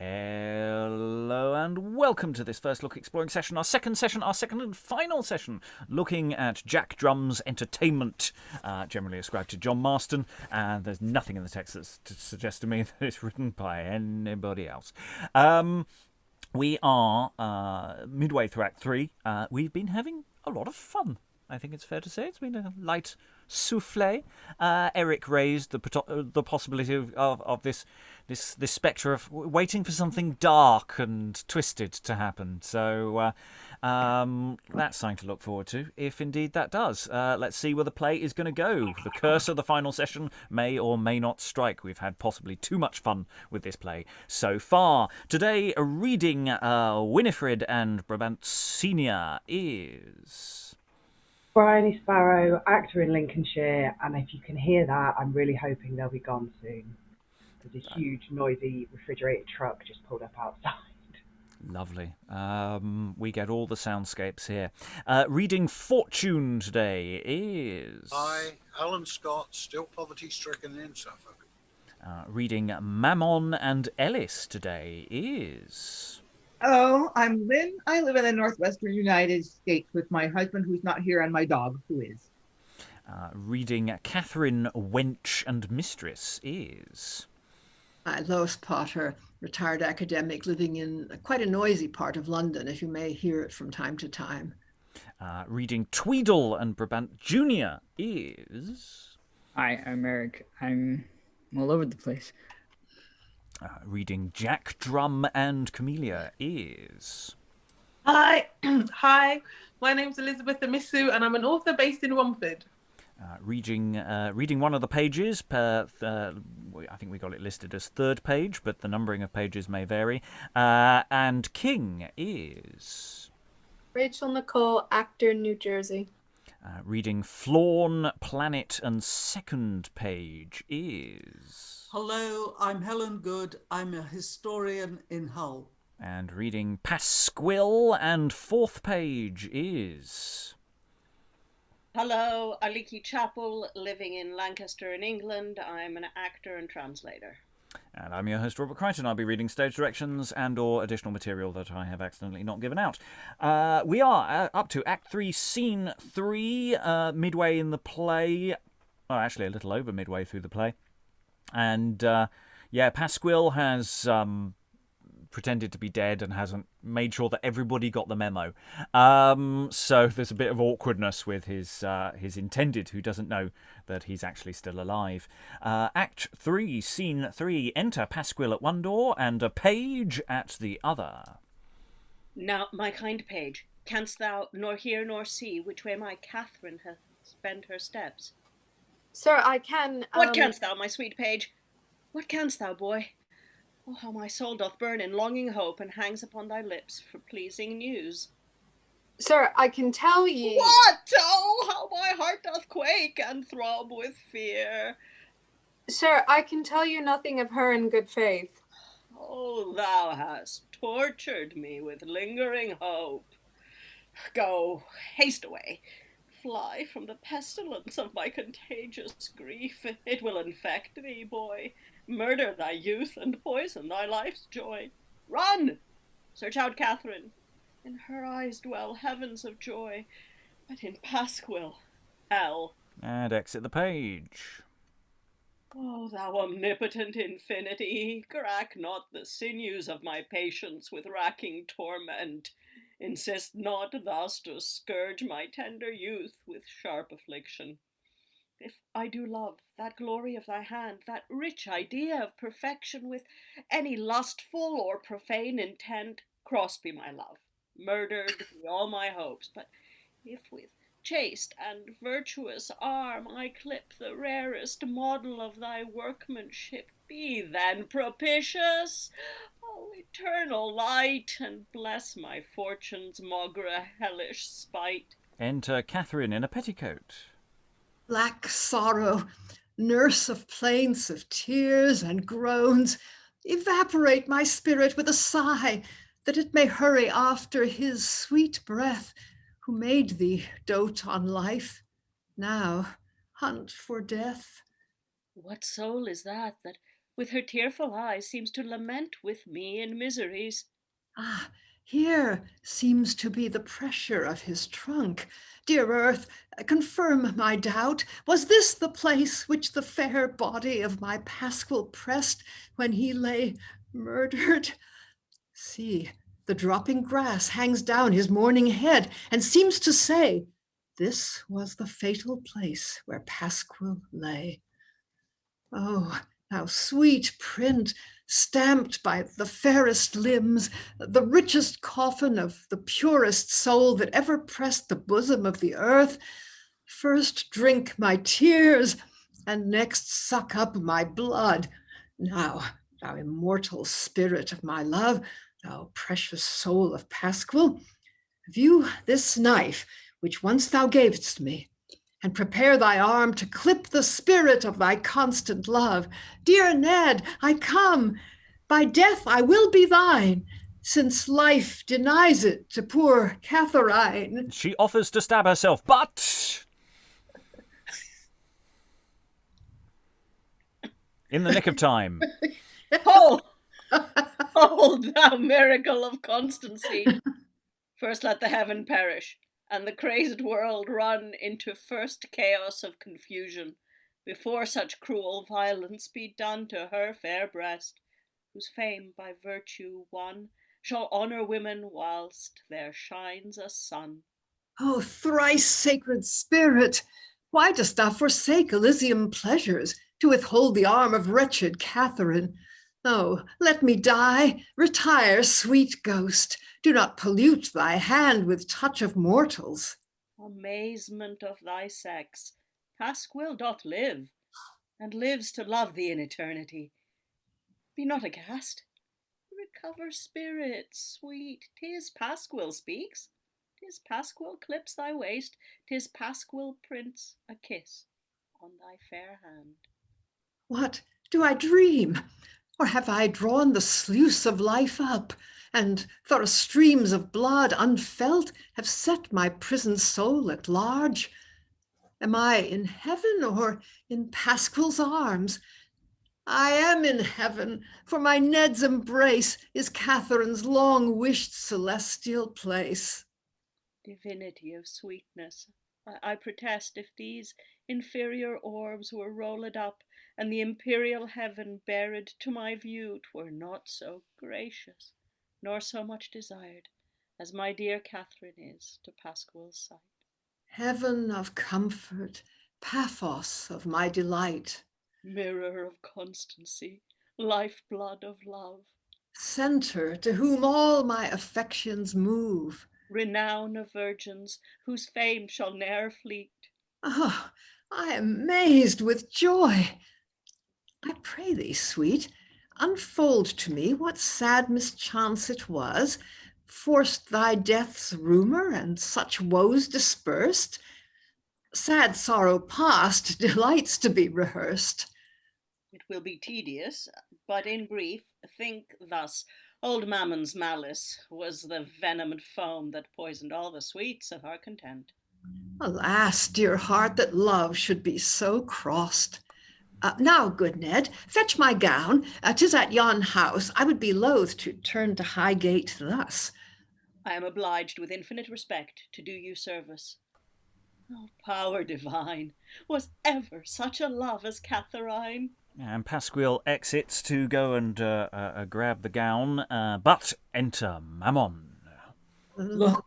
Hello and welcome to this first look exploring session, our second and final session, looking at Jack Drum's entertainment, generally ascribed to John Marston, and there's nothing in the text that suggests to me that it's written by anybody else. We are midway through Act 3. We've been having a lot of fun. I think it's fair to say it's been a light souffle. Eric raised the possibility of this spectre of waiting for something dark and twisted to happen. So that's something to look forward to, if indeed that does. Let's see where the play is going to go. The curse of the final session may or may not strike. We've had possibly too much fun with this play so far. Today, reading Winifred and Brabant Senior is... Briony, Sparrow, actor in Lincolnshire, and if you can hear that, I'm really hoping they'll be gone soon. There's a huge, noisy, refrigerated truck just pulled up outside. Lovely. We get all the soundscapes here. Reading Fortune today is... Hi, Alan Scott, still poverty-stricken in Suffolk. Reading Mamon and Ellis today is... Oh, I'm Lynn. I live in the northwestern United States with my husband, who's not here, and my dog, who is. Reading Katherine, Wench and Mistress is... Lois Potter, retired academic living in quite a noisy part of London, if you may hear it from time to time. Reading Twedle and Brabant Junior is... Hi, I'm Eric. I'm all over the place. Reading Jack Drum and Camelia is... Hi, my name's Elizabeth Amisu and I'm an author based in Romford. Reading one of the pages, I think we got it listed as third page, but the numbering of pages may vary. And King is... Rachael Nicole, actor, New Jersey. Reading Flawn, Planet and second page is... Hello, I'm Helen Good. I'm a historian in Hull. And reading Pasquil and fourth page is... Hello, Aliki Chapple, living in Lancaster in England. I'm an actor and translator. And I'm your host, Robert Crighton. I'll be reading stage directions and or additional material that I have accidentally not given out. We are up to Act 3, Scene 3, midway in the play. Oh, actually, a little over midway through the play. And, Pasquil has pretended to be dead and hasn't made sure that everybody got the memo. So there's a bit of awkwardness with his intended, who doesn't know that he's actually still alive. Act 3, Scene 3, enter Pasquil at one door and a page at the other. Now, my kind page, canst thou nor hear nor see which way my Katherine hath spent her steps? Sir, I can... What canst thou, my sweet page? What canst thou, boy? Oh, how my soul doth burn in longing hope, and hangs upon thy lips for pleasing news. Sir, I can tell ye... What? Oh, how my heart doth quake and throb with fear. Sir, I can tell you nothing of her in good faith. Oh, thou hast tortured me with lingering hope. Go, haste away. Fly from the pestilence of my contagious grief. It will infect thee, boy, murder thy youth, and poison thy life's joy. Run! Search out Katherine. In her eyes dwell heavens of joy, but in Pasquil, hell. And exit the page. Oh, thou omnipotent infinity, crack not the sinews of my patience with racking torment. Insist not thus to scourge my tender youth with sharp affliction. If I do love that glory of thy hand, that rich idea of perfection, with any lustful or profane intent, crossed be my love, murdered be all my hopes. But if with chaste and virtuous arm I clip the rarest model of thy workmanship, be then propitious, O eternal light, and bless my fortune's maugre hellish spite. Enter Katherine in a petticoat. Black sorrow, nurse of plaints, of tears and groans, evaporate my spirit with a sigh, that it may hurry after his sweet breath, who made thee dote on life, now hunt for death. What soul is that with her tearful eyes seems to lament with me in miseries. Ah, here seems to be the pressure of his trunk. Dear earth, confirm my doubt. Was this the place which the fair body of my Pasquil pressed when he lay murdered? See, the dropping grass hangs down his mourning head and seems to say, this was the fatal place where Pasquil lay. Oh, thou sweet print, stamped by the fairest limbs, the richest coffin of the purest soul that ever pressed the bosom of the earth, first drink my tears, and next suck up my blood. Now, thou immortal spirit of my love, thou precious soul of Pasquil, view this knife which once thou gavest me, and prepare thy arm to clip the spirit of thy constant love. Dear Ned, I come. By death I will be thine, since life denies it to poor Katherine. She offers to stab herself, but... in the nick of time. Hold! Hold, thou miracle of constancy! First let the heaven perish, and the crazed world run into first chaos of confusion, before such cruel violence be done to her fair breast, whose fame by virtue won shall honour women whilst there shines a sun. O thrice sacred spirit, why dost thou forsake Elysium pleasures to withhold the arm of wretched Katherine? Oh, let me die. Retire, sweet ghost. Do not pollute thy hand with touch of mortals. Amazement of thy sex, Pasquil doth live, and lives to love thee in eternity. Be not aghast. Recover spirit, sweet. 'Tis Pasquil speaks. 'Tis Pasquil clips thy waist. 'Tis Pasquil prints a kiss on thy fair hand. What, do I dream? Or have I drawn the sluice of life up, and thorough streams of blood unfelt have set my prisoned soul at large? Am I in heaven or in Pasquil's arms? I am in heaven, for my Ned's embrace is Katherine's long-wished celestial place. Divinity of sweetness, I protest if these inferior orbs were rolled up, and the imperial heaven bared to my view, 'twere not so gracious, nor so much desired, as my dear Katherine is to Pasquil's sight. Heaven of comfort, Paphos of my delight, Mirror of constancy, life-blood of love, center to whom all my affections move, renown of virgins, whose fame shall ne'er fleet. Oh, I am mazed with joy. I pray thee, sweet, unfold to me what sad mischance it was, forced thy death's rumour and such woes dispersed. Sad sorrow past delights to be rehearsed. It will be tedious, but in brief, think thus. Old Mamon's malice was the venomed foam that poisoned all the sweets of our content. Alas, dear heart, that love should be so crossed. Now, good Ned, fetch my gown. 'Tis at yon house. I would be loath to turn to Highgate thus. I am obliged with infinite respect to do you service. Oh, power divine, was ever such a love as Katherine? And Pasquil exits to go and grab the gown, but enter Mamon. Look,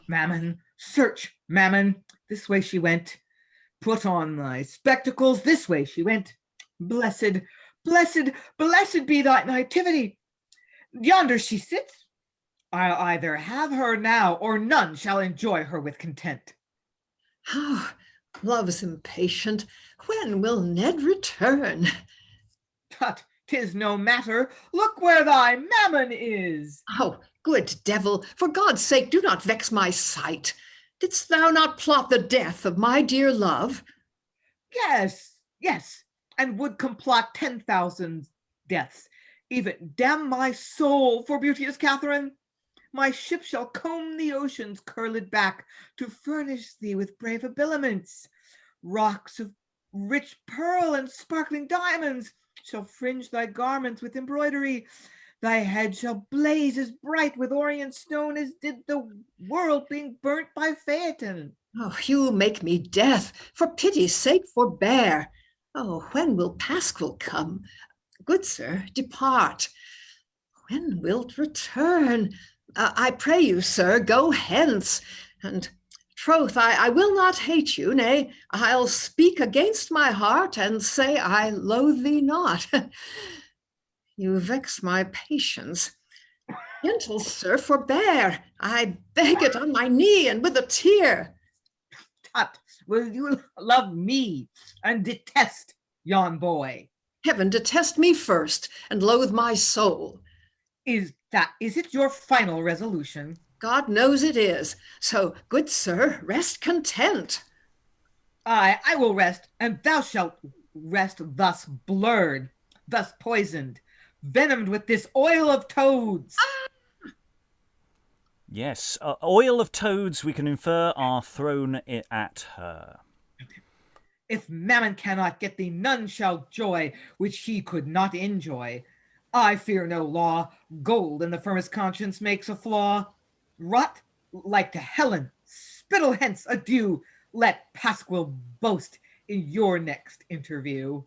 Mamon, search, Mamon. This way she went. Put on thy spectacles. This way she went. Blessed, blessed, blessed be thy nativity. Yonder she sits. I'll either have her now, or none shall enjoy her with content. How love's impatient. When will Ned return? Tut, 'tis no matter. Look where thy Mamon is. Oh, good devil, for God's sake, do not vex my sight. Didst thou not plot the death of my dear love? Yes, yes, and would complot 10,000 deaths. Even damn my soul for beauteous Katherine. My ship shall comb the ocean's curled back to furnish thee with brave habiliments, rocks of rich pearl and sparkling diamonds, shall fringe thy garments with embroidery. Thy head shall blaze as bright with orient stone as did the world being burnt by Phaeton. Oh, you make me deaf. For pity's sake, forbear. Oh, when will Pasquil come? Good sir, depart. When wilt return? I pray you, sir, go hence. And troth, I will not hate you, nay, I'll speak against my heart and say I loathe thee not. You vex my patience. Gentle sir, forbear. I beg it on my knee and with a tear. Tut, will you love me and detest yon boy? Heaven detest me first and loathe my soul. Is it your final resolution? God knows it is. So, good sir, rest content. I will rest, and thou shalt rest thus blurred, thus poisoned, venomed with this oil of toads. Yes, oil of toads, we can infer, are thrown at her. If Mamon cannot get thee, none shall joy which he could not enjoy. I fear no law. Gold in the firmest conscience makes a flaw. Rot like to Helen. Spittle hence, adieu. Let Pasquil boast in your next interview.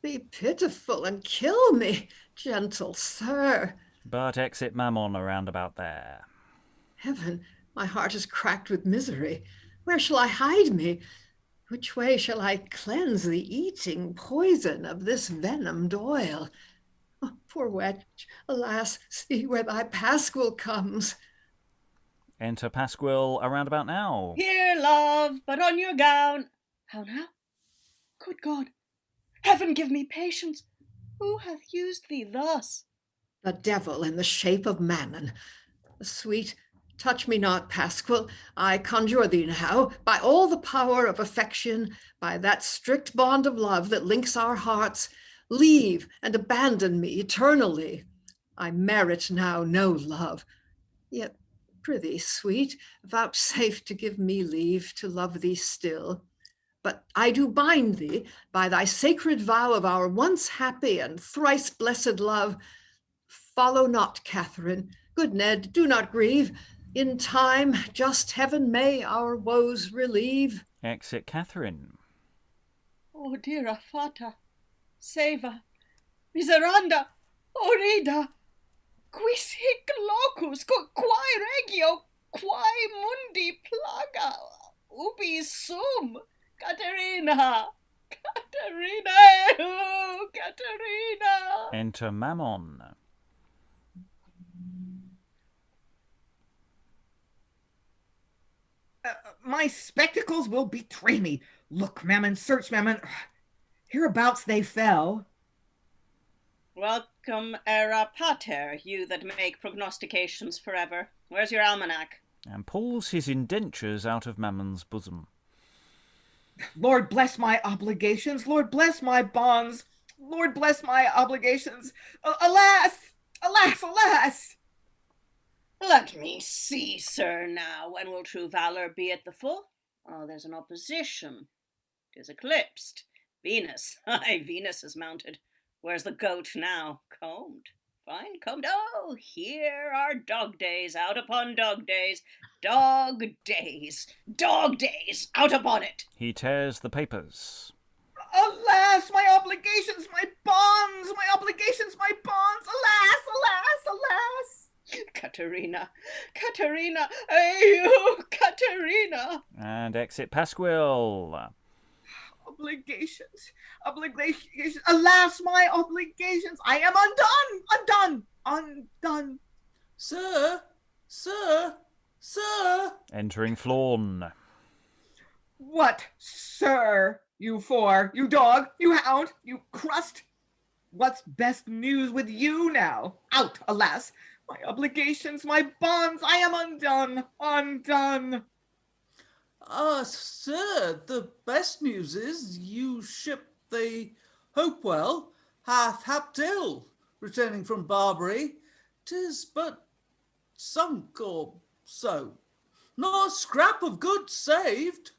Be pitiful and kill me, gentle sir. But exit Mamon around about there. Heaven, my heart is cracked with misery. Where shall I hide me? Which way shall I cleanse the eating poison of this venomed oil? Oh, poor wench, alas, see where thy Pasquil comes. Enter Pasquil around about now. Here, love, put on your gown. How now? Good God, heaven give me patience. Who hath used thee thus? The devil in the shape of Mamon. Sweet, touch me not, Pasquil. I conjure thee now, by all the power of affection, by that strict bond of love that links our hearts, leave and abandon me eternally. I merit now no love. Yet, prithee, sweet, vouchsafe to give me leave to love thee still. But I do bind thee by thy sacred vow of our once happy and thrice blessed love. Follow not, Katherine. Good Ned, do not grieve. In time, just heaven may our woes relieve. Exit Katherine. Oh, dear fata, seva, miseranda, orida, quis hic locus, quae regio, quae mundi plaga, ubi sum, Katharina, oh, Katharina. Enter Mamon. My spectacles will betray me. Look, Mamon, search, Mamon. Hereabouts they fell. Welcome, era pater, you that make prognostications forever. Where's your almanac? And pulls his indentures out of Mamon's bosom. Lord bless my obligations. Lord bless my bonds. Lord bless my obligations. Alas! Alas! Alas! Let me see, sir, now. When will true valour be at the full? Oh, there's an opposition. 'Tis eclipsed. Venus. Aye, Venus is mounted. Where's the goat now? Combed. Fine, combed. Oh, here are dog days, out upon dog days. Dog days. Dog days, out upon it. He tears the papers. Alas, my obligations, my bonds, my obligations, my bonds. Alas, alas, alas. Katharina, Katharina, oh, Katharina. And exit Pasquil. Obligations, obligations. Alas, my obligations. I am undone, undone, undone. Sir, sir, sir. Entering Flawn. What, sir? You four, you dog, you hound, you crust. What's best news with you now? Out, alas. My obligations, my bonds, I am undone, undone. Sir, the best news is you ship the Hopewell hath happed ill, returning from Barbary. 'Tis but sunk or so. Not a scrap of goods saved.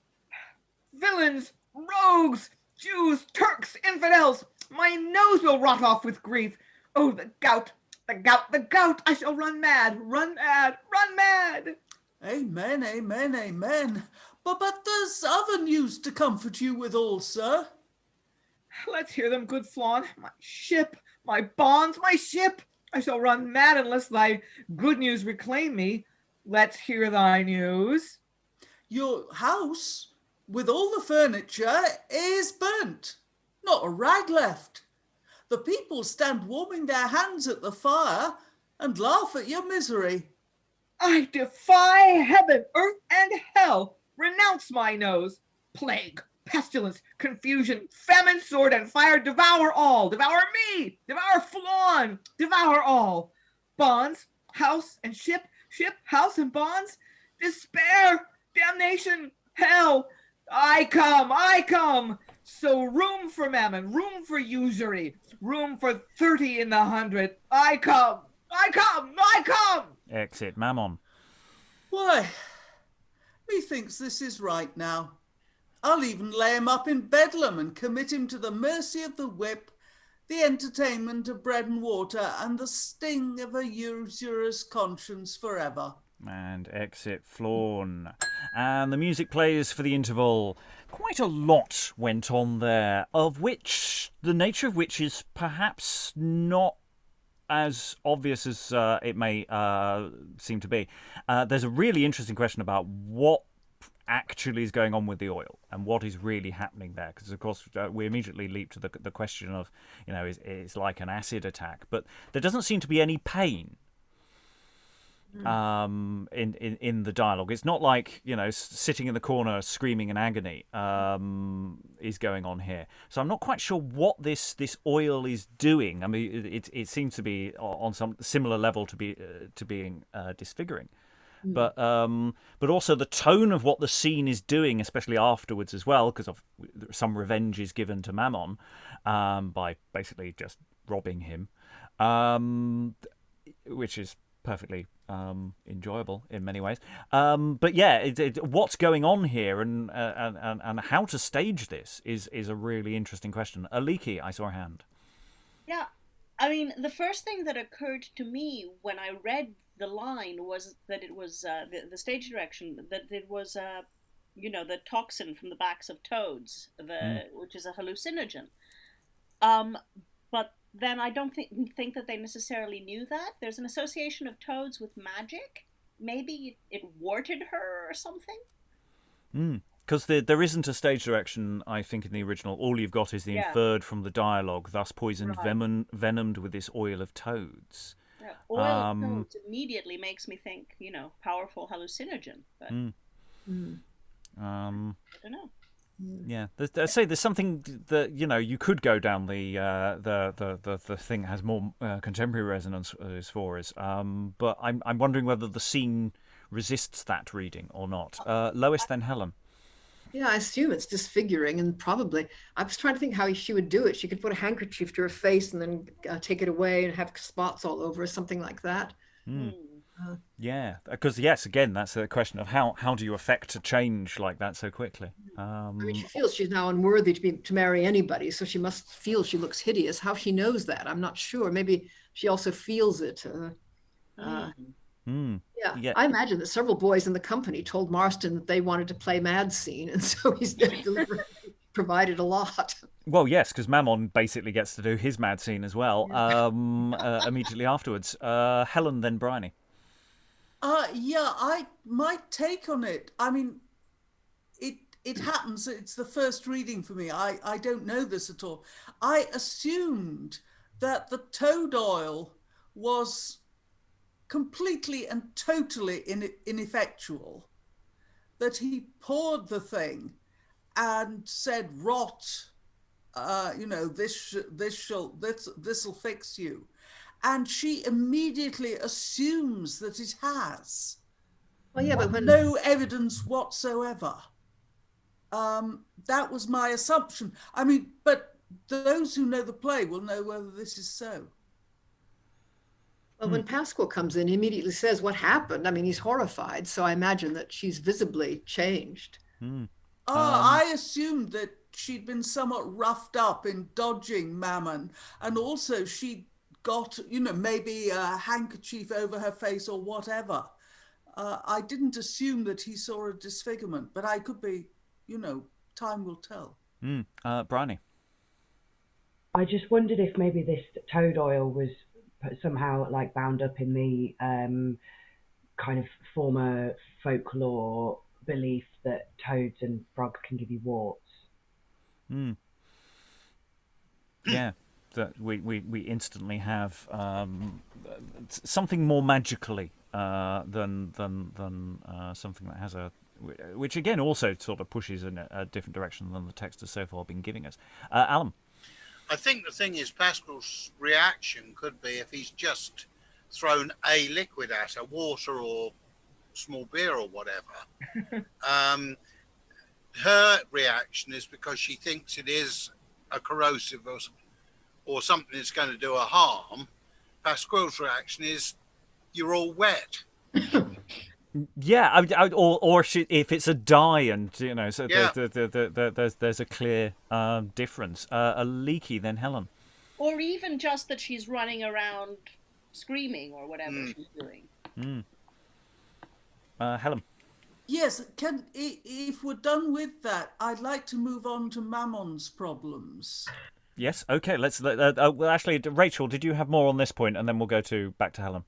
Villains, rogues, Jews, Turks, infidels, My nose will rot off with grief. Oh, the gout, the gout, the gout. I shall run mad, run mad, run mad. Amen, amen, amen. But there's other news to comfort you withal, sir. Let's hear them, good Flawn. My ship, my bonds, my ship. I shall run mad unless thy good news reclaim me. Let's hear thy news. Your house, with all the furniture, is burnt. Not a rag left. The people stand warming their hands at the fire and laugh at your misery. I defy heaven, earth, and hell. Renounce my nose. Plague, pestilence, confusion, famine, sword, and fire, devour all. Devour me. Devour Flawn. Devour all. Bonds, house, and ship, house, and bonds. Despair, damnation, hell. I come. So room for Mamon, room for usury, room for 30 in the 100. I come. Exit Mamon. Why, methinks this is right now. I'll even lay him up in Bedlam and commit him to the mercy of the whip, the entertainment of bread and water, and the sting of a usurer's conscience forever. And exit Flawn. And the music plays for the interval. Quite a lot went on there, of which the nature of which is perhaps not as obvious as it may seem to be. There's a really interesting question about what actually is going on with the oil and what is really happening there, because of course we immediately leap to the question of, it's like an acid attack, but there doesn't seem to be any pain in the dialogue. It's not like sitting in the corner screaming in agony is going on here. So I'm not quite sure what this oil is doing. I mean, it seems to be on some similar level to being disfiguring. But also the tone of what the scene is doing, especially afterwards as well, because of some revenge is given to Mamon by basically just robbing him, which is perfectly enjoyable in many ways. But yeah, what's going on here and how to stage this is a really interesting question. Aliki, I saw a hand. Yeah, I mean, the first thing that occurred to me when I read the line was that it was the stage direction, that it was the toxin from the backs of toads, which is a hallucinogen. But then I don't think that they necessarily knew that. There's an association of toads with magic. Maybe it warted her or something. Because there isn't a stage direction, I think, in the original. All you've got is the inferred from the dialogue, thus poisoned, venomed with this oil of toads. Yeah. Oil of toads immediately makes me think, powerful hallucinogen. But I don't know. Yeah, there's something that you could go down the thing that has more contemporary resonance as far as, but I'm wondering whether the scene resists that reading or not. Lois, then Helen. Yeah, I assume it's disfiguring, and probably I was trying to think how she would do it. She could put a handkerchief to her face and then take it away and have spots all over, something like that. Yeah, because yes, again, that's the question of how do you affect a change like that so quickly? I mean, she feels she's now unworthy to marry anybody, so she must feel she looks hideous. How she knows that, I'm not sure. Maybe she also feels it. Yeah, I imagine that several boys in the company told Marston that they wanted to play mad scene, and so he's deliberately provided a lot. Well, yes, because Mamon basically gets to do his mad scene as well immediately afterwards. Helen, then Briony. My take on it, I mean, it happens, it's the first reading for me. I don't know this at all. I assumed that the toad oil was completely and totally ineffectual, that he poured the thing and said, rot, this'll fix you. And she immediately assumes that it has. Well, yeah, but no evidence whatsoever. That was my assumption. I mean, but those who know the play will know whether this is so. Well, when Pasquil comes in, he immediately says, what happened? I mean, he's horrified. So I imagine that she's visibly changed. I assumed that she'd been somewhat roughed up in dodging Mamon, and also she got, maybe a handkerchief over her face or whatever. I didn't assume that he saw a disfigurement, but I could be, time will tell. Briony. I just wondered if maybe this toad oil was somehow like bound up in the kind of former folklore belief that toads and frogs can give you warts. Yeah, that we instantly have something more magically than something that has which again also sort of pushes in a different direction than the text has so far been giving us. Alan. I think the thing is, Pasquil's reaction could be if he's just thrown a liquid at her, water or small beer or whatever. Her reaction is because she thinks it is a corrosive or something that's going to do her harm. Pasquil's reaction is, you're all wet. Yeah, or if it's a dye, and so Yeah. there's a clear difference. Aliki, then Helen, or even just that she's running around screaming or whatever she's doing. Helen. Yes, if we're done with that, I'd like to move on to Mamon's problems. Yes, okay. Let's. Well, actually, Rachael, did you have more on this point, and then we'll go back to Helen.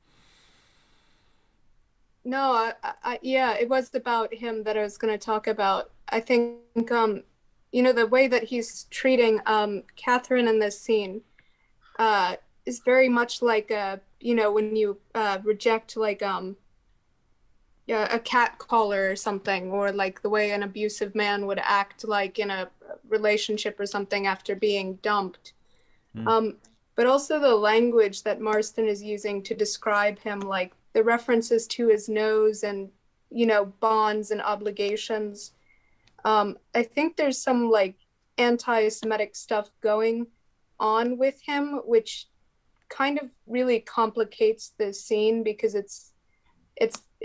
No, yeah, it was about him that I was going to talk about. I think, the way that he's treating Katherine in this scene is very much like, when you reject like a cat caller or something, or like the way an abusive man would act like in a relationship or something after being dumped. But also the language that Marston is using to describe him, like the references to his nose and, bonds and obligations. I think there's some like anti-Semitic stuff going on with him, which kind of really complicates the scene because it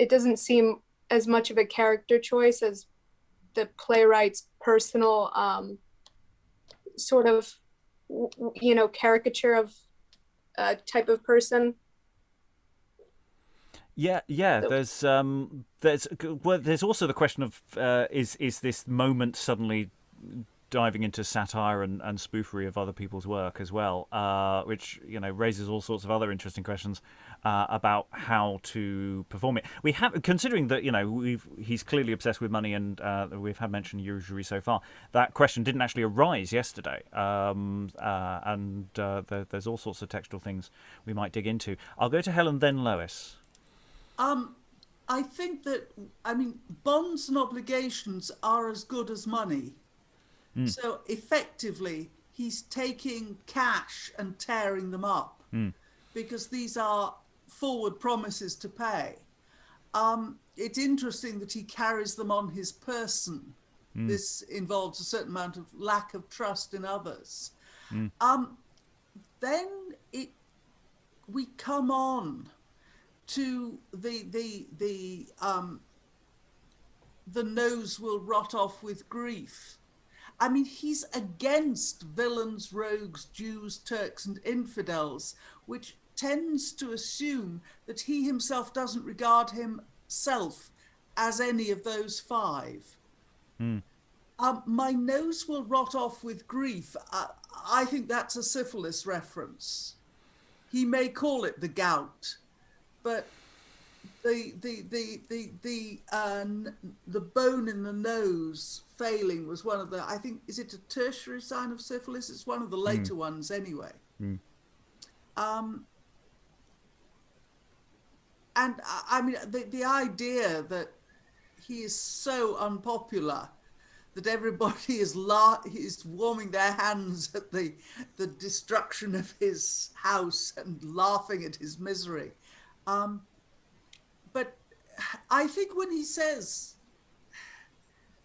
doesn't seem as much of a character choice as the playwright's personal sort of, caricature of a type of person. Yeah. There's also the question of is this moment suddenly diving into satire and spoofery of other people's work as well, which raises all sorts of other interesting questions about how to perform it. We have, considering that he's clearly obsessed with money, and we've had mention usury so far. That question didn't actually arise yesterday, and there's all sorts of textual things we might dig into. I'll go to Helen, then Lois. I think that bonds and obligations are as good as money. So effectively, he's taking cash and tearing them up because these are forward promises to pay. It's interesting that he carries them on his person. This involves a certain amount of lack of trust in others. Then we come on to the nose will rot off with grief. He's against villains, rogues, Jews, Turks, and infidels, which tends to assume that he himself doesn't regard himself as any of those five. My nose will rot off with grief. I think that's a syphilis reference. He may call it the gout, but the bone in the nose failing was one of the, I think, is it a tertiary sign of syphilis? It's one of the later ones anyway. And the idea that he is so unpopular that everybody is warming their hands at the destruction of his house and laughing at his misery. But I think when he says,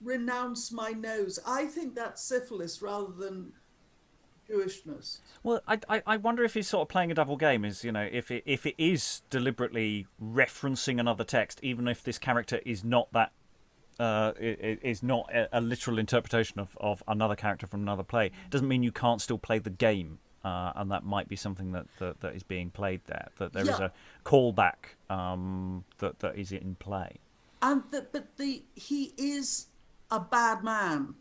renounce my nose, I think that's syphilis rather than Jewishness. Well, I wonder if he's sort of playing a double game. Is if it is deliberately referencing another text, even if this character is not that is not a literal interpretation of another character from another play, doesn't mean you can't still play the game. And that might be something that is being played there. That there is a callback that is in play. And he is a bad man.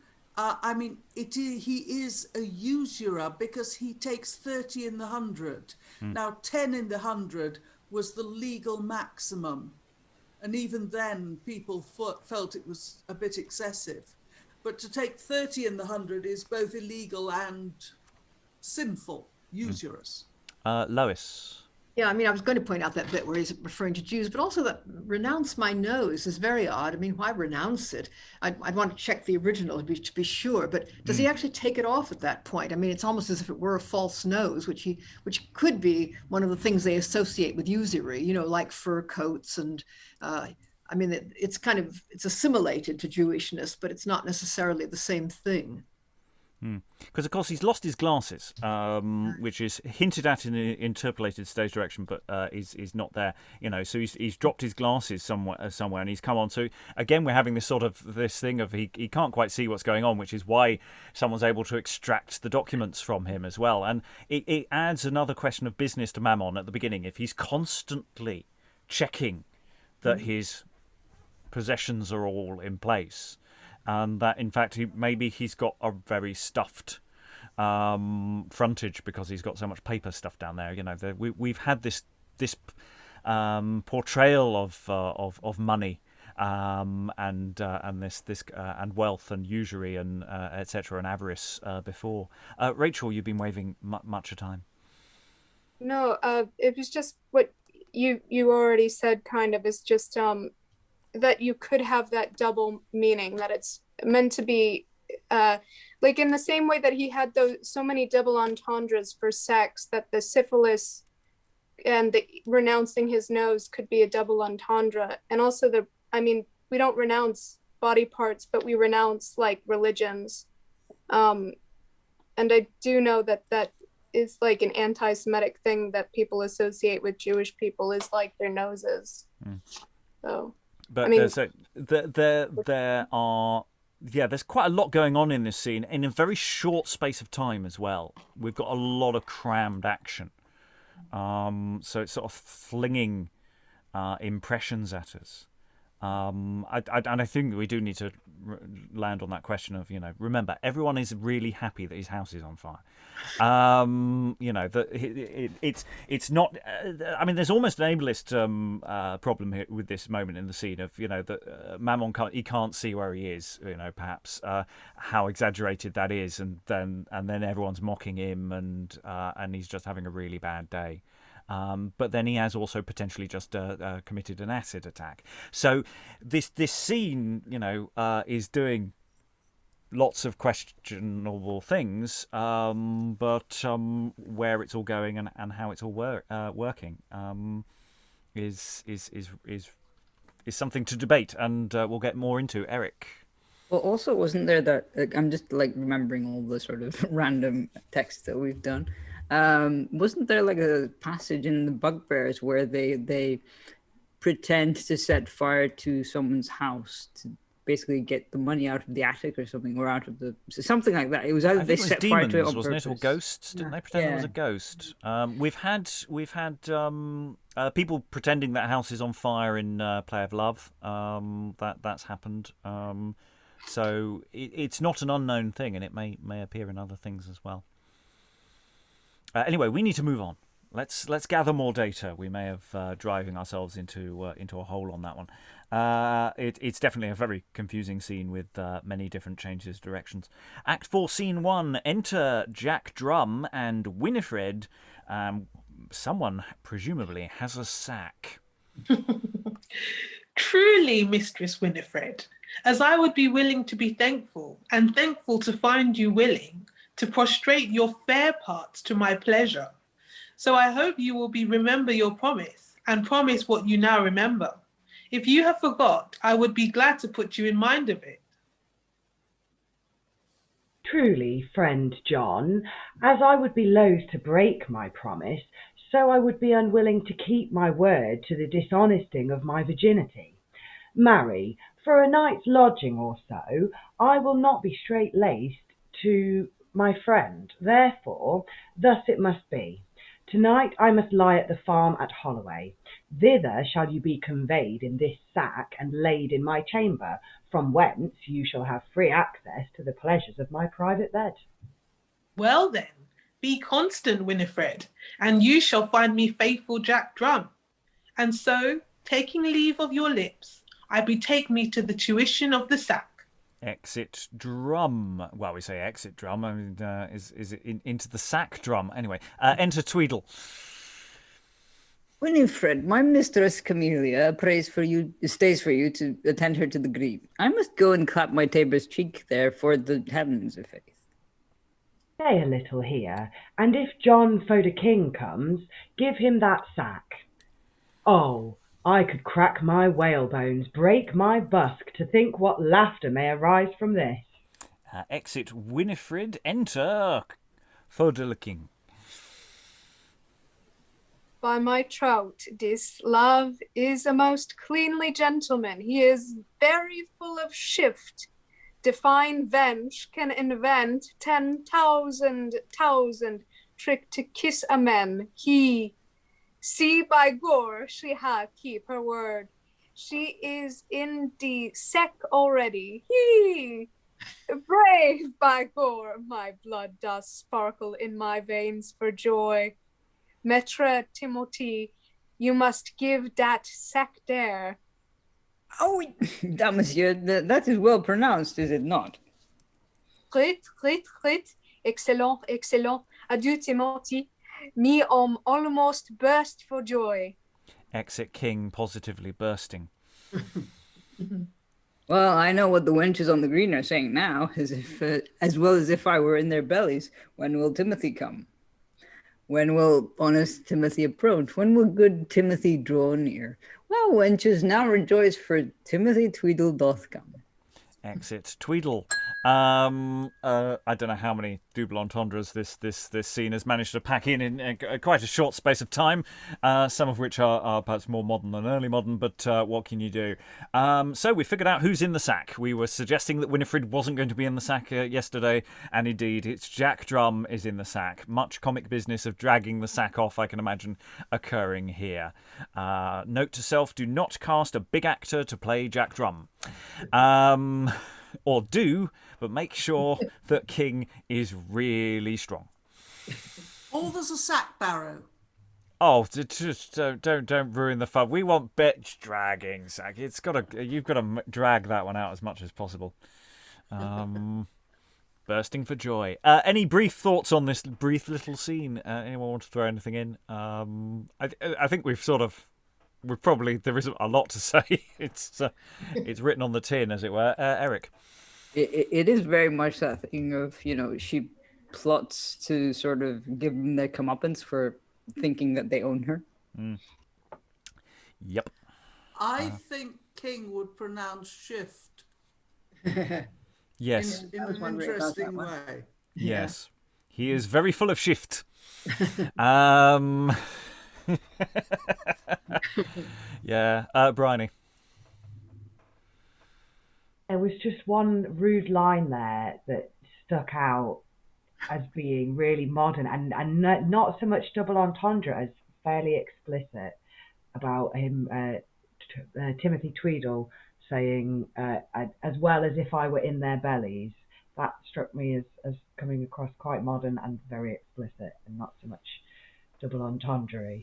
He is a usurer because he takes 30 in the 100. Now, 10 in the 100 was the legal maximum. And even then, people felt it was a bit excessive. But to take 30 in the 100 is both illegal and sinful, usurious. Lois. Yeah, I was going to point out that bit where he's referring to Jews, but also that renounce my nose is very odd. Why renounce it? I'd want to check the original to be sure, but does he actually take it off at that point? It's almost as if it were a false nose, which could be one of the things they associate with usury, like fur coats and it's assimilated to Jewishness, but it's not necessarily the same thing. Because of course he's lost his glasses, which is hinted at in the interpolated stage direction, but is not there. So he's dropped his glasses somewhere, and he's come on. So again, we're having this thing of he can't quite see what's going on, which is why someone's able to extract the documents from him as well. And it adds another question of business to Mamon at the beginning. If he's constantly checking that his possessions are all in place. And that, in fact, maybe he's got a very stuffed frontage because he's got so much paper stuff down there. We've had this portrayal of money and wealth and usury and etc. and avarice before. Rachael, you've been waving much of time. No, it was just what you already said. Kind of is just that you could have that double meaning, that it's meant to be like in the same way that he had so many double entendres for sex, that the syphilis and the renouncing his nose could be a double entendre. And also we don't renounce body parts, but we renounce like religions. And I do know that is like an anti-Semitic thing that people associate with Jewish people, is like their noses. So but there's quite a lot going on in this scene in a very short space of time as well. We've got a lot of crammed action. So it's sort of flinging impressions at us. And I think we do need to land on that question of, remember, everyone is really happy that his house is on fire. It's not. There's almost an ableist problem here with this moment in the scene of, that Mamon can't see where he is. Perhaps how exaggerated that is, and then everyone's mocking him, and he's just having a really bad day. But then he has also potentially just committed an acid attack. So this scene, is doing lots of questionable things, but where it's all going and how it's all working is something to debate, and we'll get more into. Eric. Well, also, wasn't there that I'm just remembering all the sort of random texts that we've done. Wasn't there a passage in the Bugbears where they pretend to set fire to someone's house to basically get the money out of the attic or something, or out of something like that? It was either they set fire to it on wasn't purpose. It, or ghosts? Didn't they pretend it was a ghost? We've had people pretending that house is on fire in Play of Love. That's happened. So it's not an unknown thing, and it may appear in other things as well. Anyway, we need to move on. Let's gather more data. We may have driving ourselves into a hole on that one. It's definitely a very confusing scene with many different changes of directions. Act 4, Scene 1. Enter Jack Drum and Winifred. Someone presumably has a sack. Truly, Mistress Winifred, as I would be willing to be thankful, and thankful to find you willing to prostrate your fair parts to my pleasure. So I hope you will remember your promise, and promise what you now remember. If you have forgot, I would be glad to put you in mind of it. Truly, friend John, as I would be loath to break my promise, so I would be unwilling to keep my word to the dishonesting of my virginity. Marry, For a night's lodging or so, I will not be straight-laced to my friend. Therefore, thus it must be. Tonight I must lie at the farm at Holloway. Thither shall you be conveyed in this sack and laid in my chamber, from whence you shall have free access to the pleasures of my private bed. Well then, be constant, Winifred, and you shall find me faithful Jack Drum. And so, taking leave of your lips, I betake me to the tuition of the sack. Exit drum. Well, we say exit drum. I mean, is it into the sack drum? Anyway, enter Tweedle. Winifred, my mistress Camelia stays for you to attend her to the grave. I must go and clap my tabor's cheek there for the heavens of faith. Stay a little here, and if John Foder King comes, give him that sack. Oh, I could crack my whalebones, break my busk, to think what laughter may arise from this. Exit Winifred, enter Foder King. By my trout, this love is a most cleanly gentleman. He is very full of shift. Define Wench can invent 10,000 trick to kiss a man. He, see by gore, she hath keep her word. She is in the sack already. He, brave by gore, my blood does sparkle in my veins for joy. Maître Timothy, you must give that sack there. Oh, monsieur, that is well pronounced, is it not? Rit, excellent. Adieu, Timothy. Me almost burst for joy. Exit King, positively bursting. Well, I know what the wenches on the green are saying now, as well as if I were in their bellies. When will Timothy come? When will honest Timothy approach? When will good Timothy draw near? Well, wenches, now rejoice, for Timothy Tweedle doth come. Exit Tweedle. I don't know how many double entendres this scene has managed to pack in quite a short space of time, some of which are perhaps more modern than early modern, but what can you do? So we figured out who's in the sack. We were suggesting that Winifred wasn't going to be in the sack yesterday, and indeed it's Jack Drum is in the sack. Much comic business of dragging the sack off, I can imagine, occurring here. Note to self, do not cast a big actor to play Jack Drum. Or do, but make sure that King is really strong. Or there's a sack barrow. Oh, just don't ruin the fun. We want bitch dragging sack. You've got to drag that one out as much as possible. Bursting for joy. Any brief thoughts on this brief little scene? Anyone want to throw anything in? I think there isn't a lot to say. It's written on the tin, as it were. Eric. It is very much that thing of, she plots to sort of give them their comeuppance for thinking that they own her. Yep. I think King would pronounce shift. Yes. In an interesting way. Yes. He is very full of shift. Yeah. Briony. There was just one rude line there that stuck out as being really modern and not so much double entendre as fairly explicit about him, Timothy Tweedle, saying, as well as if I were in their bellies. That struck me as coming across quite modern and very explicit and not so much double entendre.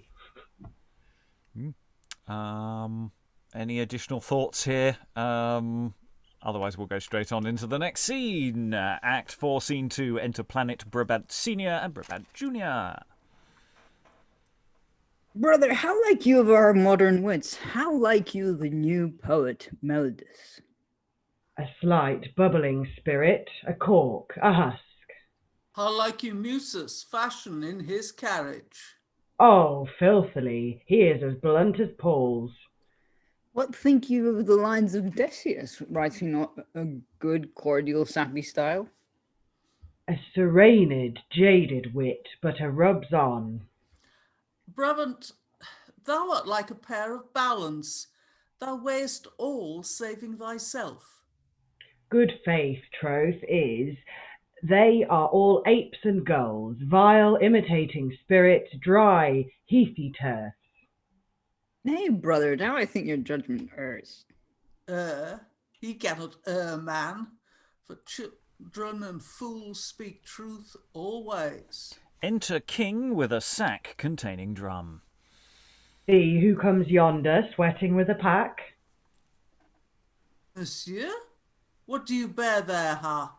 Any additional thoughts here? Otherwise, we'll go straight on into the next scene. Act 4, Scene 2. Enter Planet Brabant Senior and Brabant Junior. Brother, how like you of our modern wits? How like you the new poet Melodus? A slight bubbling spirit, a cork, a husk. How like you Musus, fashion in his carriage? Oh, filthily, he is as blunt as Paul's. What think you of the lines of Decius, writing a good, cordial, sappy style? A serened, jaded wit, but a rubs on. Brabant, thou art like a pair of balance, Thou weighest all saving thyself. Good faith, troth, is they are all apes and gulls, vile imitating spirits, dry, heathy turf. Nay, brother, now I think your judgment errs. He cannot err, man, for children and fools speak truth always. Enter King with a sack containing drum. See who comes yonder, sweating with a pack. Monsieur, what do you bear there, ha?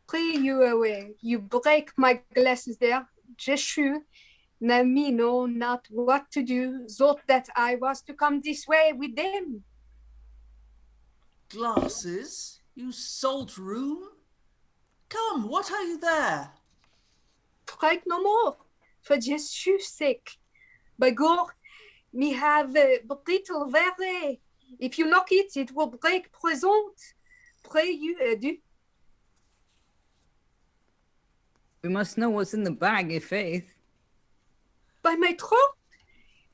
Pray you away. You break my glasses there. Jeshu, now me know not what to do, thought that I was to come this way with them. Glasses? You salt room? Come, what are you there? Fright no more, for Jeshu's sake. By God, me have a brittle very. If you knock it, it will break present. Pray you adieu. We must know what's in the bag, if faith. By my throat,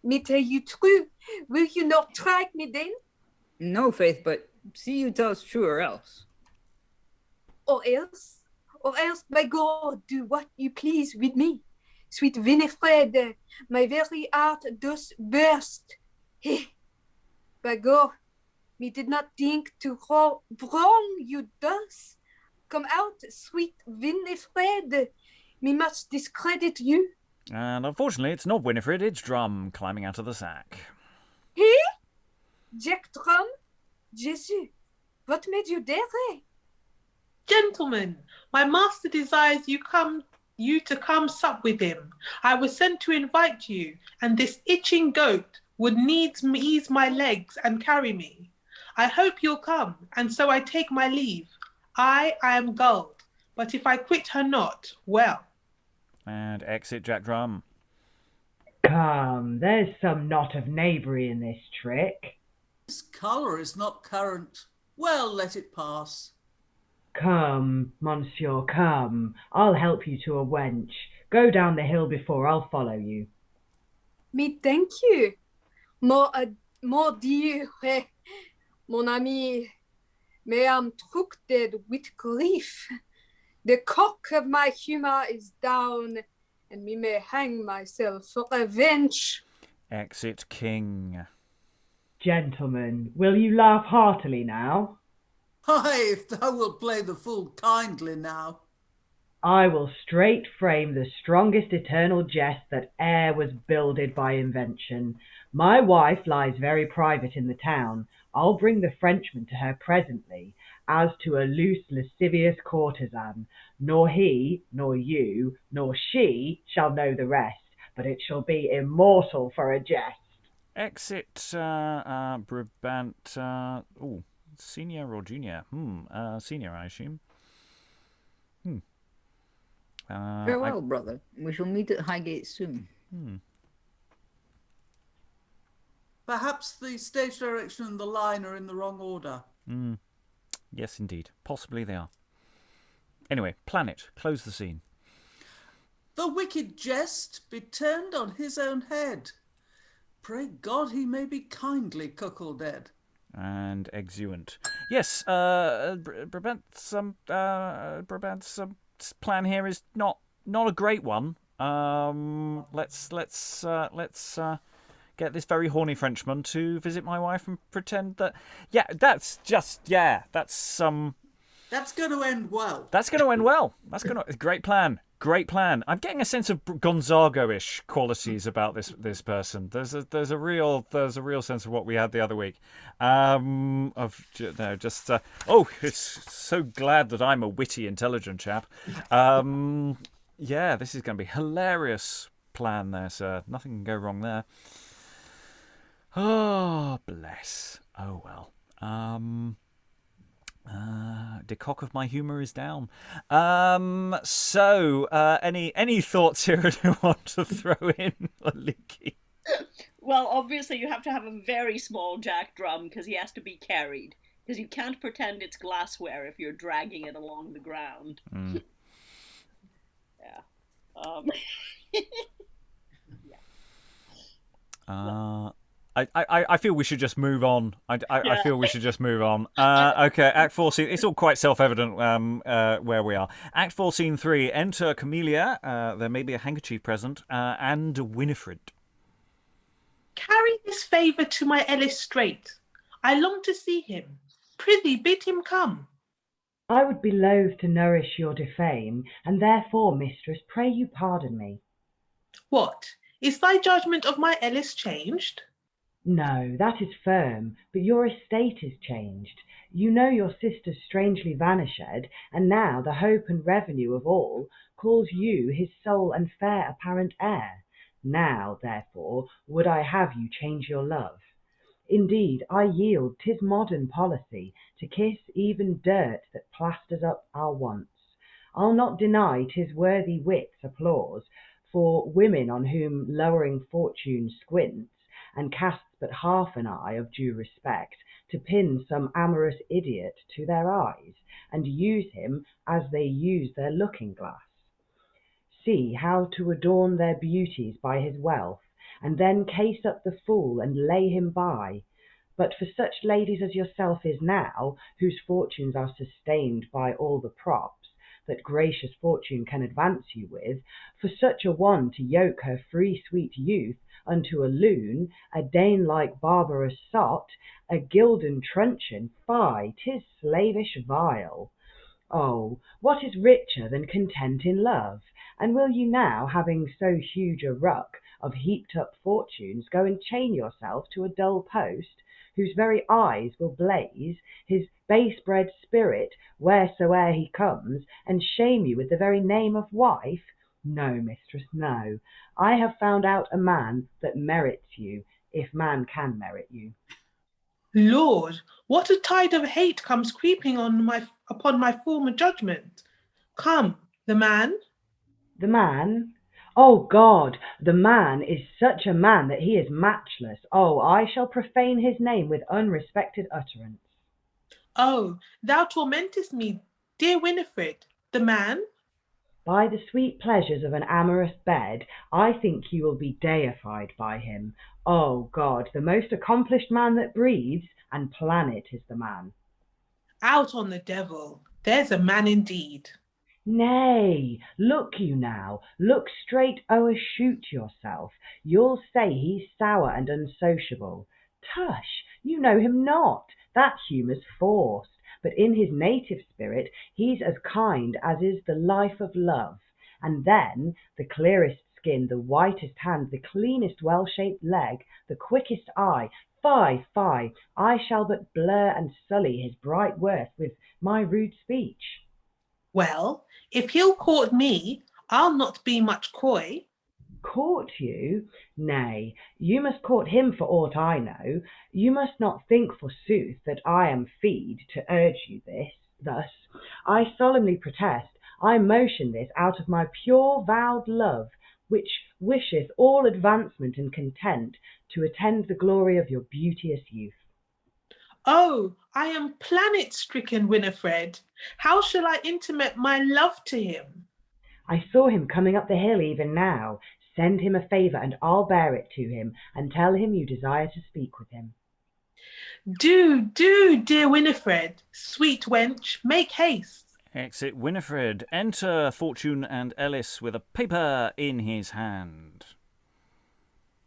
me tell you true. Will you not strike me then? No, faith, but see you tell us true or else. Or else, by God, do what you please with me. Sweet Winifred, my very heart does burst. Hey, by God, me did not think to wrong you thus. Come out, sweet Winifred. Me must discredit you. And unfortunately, it's not Winifred, it's Drum climbing out of the sack. He? Jack Drum? Jesus, what made you dare? Gentlemen, my master desires you to come sup with him. I was sent to invite you, and this itching goat would needs ease my legs and carry me. I hope you'll come, and so I take my leave. I am gulled, but if I quit her not, well. And exit Jack Drum. Come, there's some knot of knavery in this trick. This colour is not current. Well, let it pass. Come, monsieur, come. I'll help you to a wench. Go down the hill before, I'll follow you. Me thank you. More dear, mon ami. Mais I'm struck dead with grief. The cock of my humour is down, and me may hang myself for revenge. Exit King. Gentlemen, will you laugh heartily now? Ay, if thou wilt play the fool kindly now. I will straight frame the strongest eternal jest that e'er was builded by invention. My wife lies very private in the town. I'll bring the Frenchman to her presently, as to a loose lascivious courtesan. Nor he, nor you, nor she shall know the rest, but it shall be immortal for a jest. Exit Brabant. Senior or junior? Senior, I assume. Farewell, brother. We shall meet at Highgate soon. Perhaps the stage direction and the line are in the wrong order. Yes, indeed. Possibly they are. Anyway, Planet, close the scene. The wicked jest be turned on his own head. Pray God he may be kindly cuckold dead. And exuent. Yes, Brabant's plan here is not a great one. Let's get this very horny Frenchman to visit my wife and pretend that that's going to end well. That's going to end well. Great plan. Great plan. I'm getting a sense of Gonzago-ish qualities about this person. There's a real sense of what we had the other week. It's so glad that I'm a witty, intelligent chap. This is going to be hilarious plan there, sir. Nothing can go wrong there. Oh, bless. Oh well. The cock of my humour is down. Any thoughts here you want to throw in, Aliki? Well, obviously you have to have a very small Jack Drum because he has to be carried. Because you can't pretend it's glassware if you're dragging it along the ground. I feel we should just move on. I feel we should just move on. Okay, Act 4, scene... It's all quite self-evident where we are. Act 4, Scene 3. Enter Camelia. There may be a handkerchief present. And Winifred. Carry this favour to my Ellis straight. I long to see him. Prithee, bid him come. I would be loath to nourish your defame, and therefore, mistress, pray you pardon me. What? Is thy judgment of my Ellis changed? No, that is firm, but your estate is changed. You know your sister strangely vanished, and now the hope and revenue of all calls you his sole and fair apparent heir. Now, therefore, would I have you change your love. Indeed, I yield 'tis modern policy to kiss even dirt that plasters up our wants. I'll not deny 'tis worthy wit's applause for women on whom lowering fortune squints, and casts but half an eye of due respect, to pin some amorous idiot to their eyes, and use him as they use their looking-glass. See how to adorn their beauties by his wealth, and then case up the fool and lay him by. But for such ladies as yourself is now, whose fortunes are sustained by all the props that gracious fortune can advance you with, for such a one to yoke her free sweet youth unto a loon, a Dane-like barbarous sot, a gilden truncheon, fie, 'tis slavish vile. Oh, what is richer than content in love? And will you now, having so huge a ruck of heaped-up fortunes, go and chain yourself to a dull post, whose very eyes will blaze his base-bred spirit wheresoe'er he comes, and shame you with the very name of wife? No, mistress, no. I have found out a man that merits you, if man can merit you. Lord, what a tide of hate comes creeping upon my former judgment. Come, the man? The man? Oh God, the man is such a man that he is matchless. Oh, I shall profane his name with unrespected utterance. Oh, thou tormentest me, dear Winifred. The man? By the sweet pleasures of an amorous bed, I think you will be deified by him. Oh God, the most accomplished man that breathes, and planet is the man. Out on the devil, there's a man indeed. Nay, look you now, look straight o'ershoot yourself. You'll say he's sour and unsociable. Tush, you know him not, that humour's forced. But in his native spirit he's as kind as is the life of love. And then the clearest skin, the whitest hand, the cleanest well-shaped leg, the quickest eye, fie, fie, I shall but blur and sully his bright worth with my rude speech. Well, if he'll court me, I'll not be much coy. Court you? Nay, you must court him for aught I know. You must not think, forsooth, that I am feed to urge you thus. I solemnly protest, I motion this out of my pure vowed love, which wisheth all advancement and content to attend the glory of your beauteous youth. Oh, I am planet-stricken, Winifred. How shall I intimate my love to him? I saw him coming up the hill even now. Send him a favour, and I'll bear it to him, and tell him you desire to speak with him. Do, dear Winifred. Sweet wench, make haste. Exit Winifred. Enter Fortune and Ellis with a paper in his hand.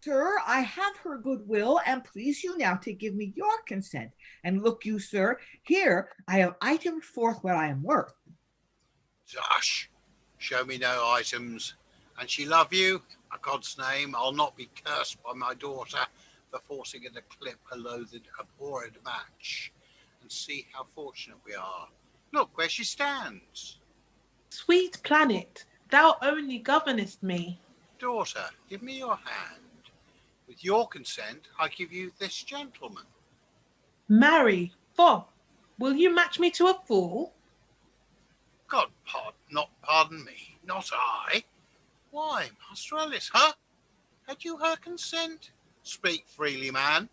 Sir, I have her goodwill, and please you now to give me your consent. And look you, sir, here I have itemed forth what I am worth. Hush, show me no items. And she love you? A God's name, I'll not be cursed by my daughter for forcing her to clip a loathed, abhorred match. And see how fortunate we are. Look where she stands. Sweet planet, thou only governest me. Daughter, give me your hand. With your consent, I give you this gentleman. Marry, Fob, will you match me to a fool? God pardon me, not I. Why, Master Ellis, huh? Had you her consent? Speak freely, man.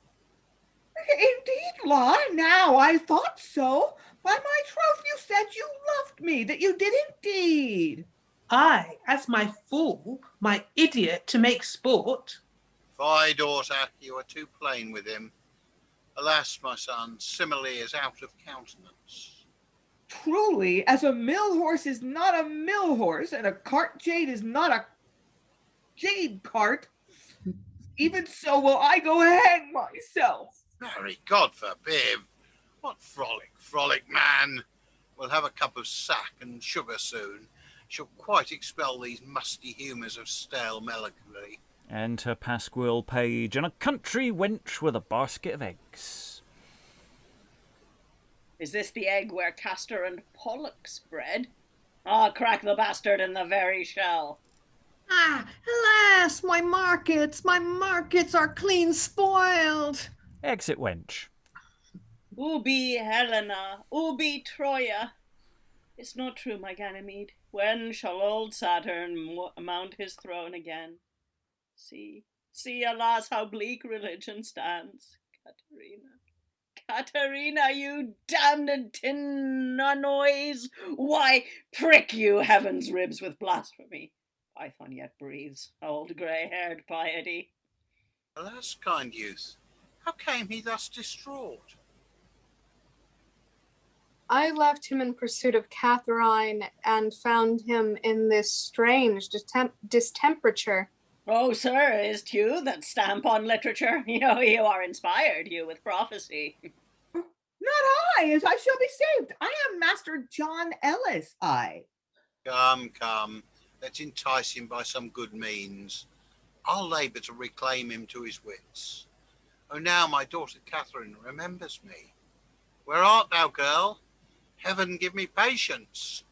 Indeed, Lord, now I thought so. By my troth, you said you loved me, that you did indeed. I, as my fool, my idiot to make sport. Fie, daughter, you are too plain with him. Alas, my son, simile is out of countenance. Truly, as a mill horse is not a mill horse, and a cart jade is not a jade cart, even so will I go hang myself. Marry, God forbid. What frolic, man. We'll have a cup of sack and sugar soon. Shall quite expel these musty humours of stale melancholy. Enter Pasquil page and a country wench with a basket of eggs. Is this the egg where Castor and Pollux bred? I'll crack the bastard in the very shell. Ah, alas, my markets are clean spoiled. Exit wench. Ubi Helena, ubi Troia. It's not true, my Ganymede. When shall old Saturn mount his throne again? See, alas, how bleak religion stands. Katharina, you damned tin noise! Why, prick you heaven's ribs with blasphemy. Python yet breathes, old grey-haired piety. Alas, kind youth, how came he thus distraught? I left him in pursuit of Katherine and found him in this strange distemperature. Oh, sir, is't you that stamp on literature? You are inspired, you, with prophecy. Not I, as I shall be saved. I am Master John Ellis, I. Come, let's entice him by some good means. I'll labour to reclaim him to his wits. Oh, now my daughter Katherine remembers me. Where art thou, girl? Heaven give me patience.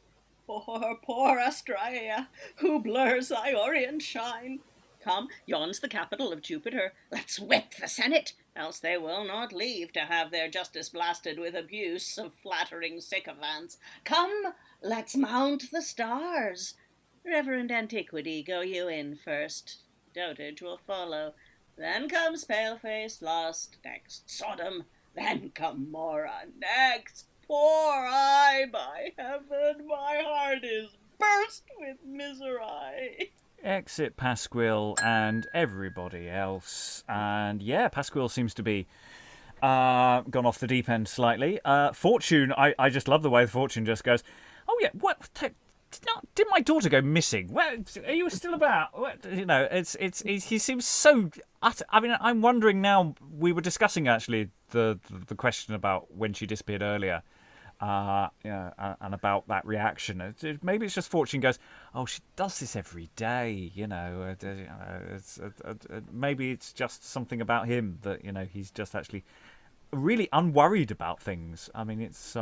Poor Australia, who blurs thy orient shine. Come, yon's the capital of Jupiter. Let's whip the Senate, else they will not leave to have their justice blasted with abuse of flattering sycophants. Come, let's mount the stars. Reverend Antiquity, go you in first. Dotage will follow. Then comes Paleface last, next Sodom, then Gomorrah next. Poor I, by heaven, my heart is burst with misery. Exit Pasquil and everybody else. And yeah, Pasquil seems to be gone off the deep end slightly. Fortune, I just love the way Fortune just goes, oh yeah, what? Did my daughter go missing? Where are you still about? He seems so utter. I mean, I'm wondering now. We were discussing actually the question about when she disappeared earlier, and about that reaction. Maybe it's just Fortune goes, oh, she does this every day. Maybe it's just something about him that he's just actually really unworried about things. I mean, it's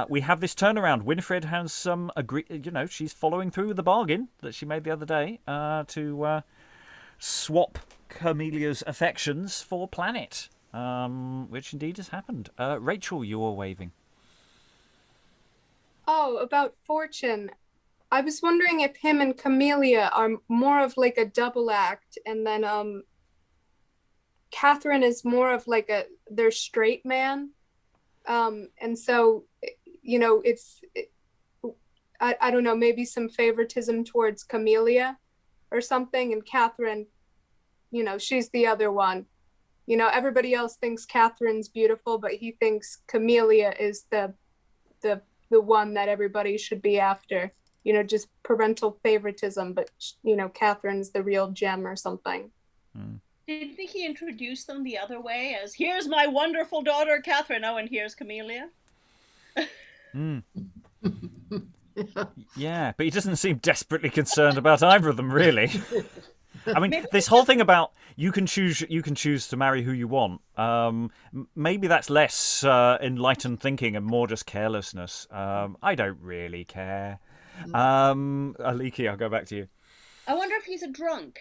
we have this turnaround. Winifred has she's following through with the bargain that she made the other day to swap Camelia's affections for Planet, which indeed has happened. Rachael, you were waving. Oh, about Fortune. I was wondering if him and Camelia are more of like a double act, and then Katherine is more of like their straight man. And so, I don't know, maybe some favoritism towards Camelia or something, and Katherine, she's the other one. Everybody else thinks Katherine's beautiful, but he thinks Camelia is the one that everybody should be after. Just parental favoritism, but Katherine's the real gem or something. Didn't he introduce them the other way as, here's my wonderful daughter, Katherine, oh, and here's Camelia? Yeah, but he doesn't seem desperately concerned about either of them, really. I mean, this whole thing about you can choose to marry who you want. Maybe that's less enlightened thinking and more just carelessness. I don't really care. Aliki, I'll go back to you. I wonder if he's a drunk.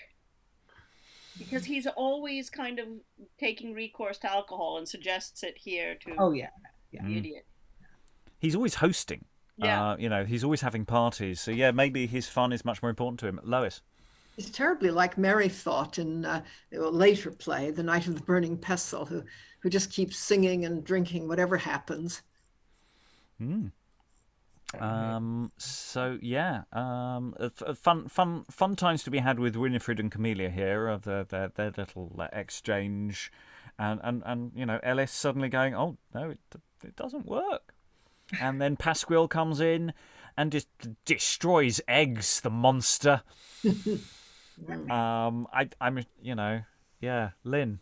Because he's always kind of taking recourse to alcohol and suggests it here to the idiot. He's always hosting. Yeah. He's always having parties. So yeah, maybe his fun is much more important to him. Lois. He's terribly like Mary thought in a later play, The Night of the Burning Pestle, who just keeps singing and drinking whatever happens. So yeah, fun times to be had with Winifred and Camelia here of their little exchange, and you know, Ellis suddenly going, oh no, it doesn't work, and then Pasquil comes in and just destroys eggs, the monster. I'm you know, yeah, Lynn.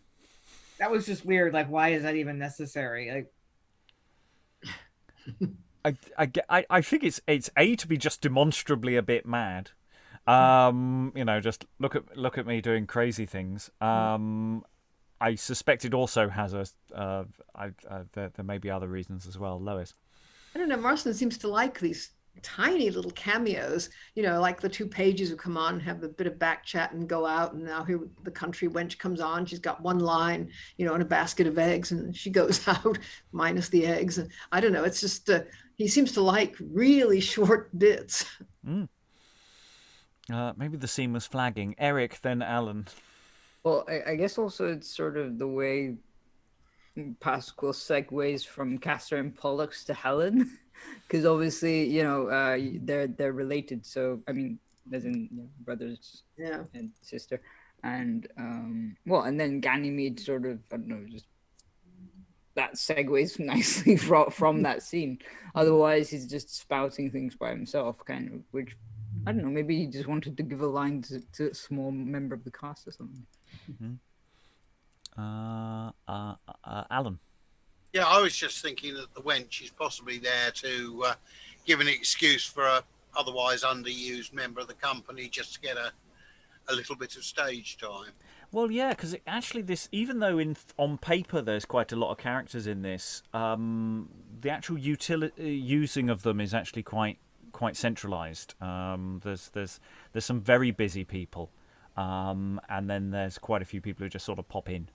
That was just weird. Like, why is that even necessary? Like, I think it's A, to be just demonstrably a bit mad. You know, just look at me doing crazy things. I suspect it also has there may be other reasons as well. Lois. I don't know. Marston seems to like these tiny little cameos, you know, like the 2 pages who come on and have a bit of back chat and go out, and now here the country wench comes on. She's got one line, you know, and a basket of eggs, and she goes out minus the eggs. And I don't know, it's just he seems to like really short bits. Maybe the scene was flagging. Eric, then Alan. Well, I guess also it's sort of the way Pasquil segues from Catherine Pollux to Helen, because obviously, you know, they're related. So I mean, as in, you know, brothers and sister, and well, and then Ganymede sort of, I don't know, just that segues nicely from that scene. Otherwise, he's just spouting things by himself, kind of, which I don't know. Maybe he just wanted to give a line to a small member of the cast or something. Alan. Yeah, I was just thinking that the wench is possibly there to give an excuse for a otherwise underused member of the company, just to get a little bit of stage time. Well, yeah, because actually this, even though on paper there's quite a lot of characters in this, the actual using of them is actually quite centralised. There's some very busy people, and then there's quite a few people who just sort of pop in.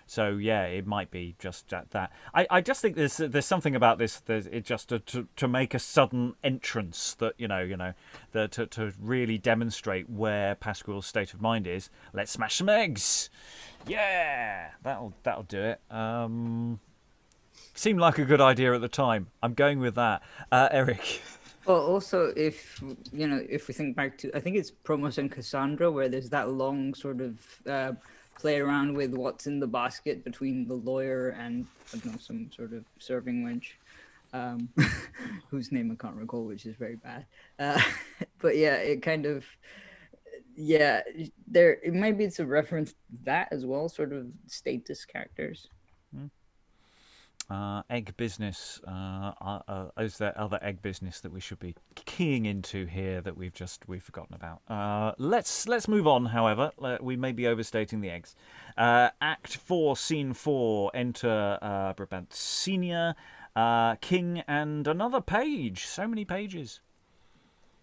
So yeah, it might be just that. I just think there's something about this. It just to make a sudden entrance that to really demonstrate where Pasquil's state of mind is. Let's smash some eggs. Yeah, that'll do it. Seemed like a good idea at the time. I'm going with that. Eric. Well, also, if we think back to, I think it's Promos and Cassandra, where there's that long sort of play around with what's in the basket between the lawyer and, I don't know, some sort of serving wench, whose name I can't recall, which is very bad. But yeah, it kind of, yeah, maybe it's a reference to that as well, sort of status characters. Egg business. Is there other egg business that we should be keying into here that we've forgotten about? Let's move on. However, we may be overstating the eggs. Act 4, Scene 4. Enter Brabant Senior, King, and another page. So many pages.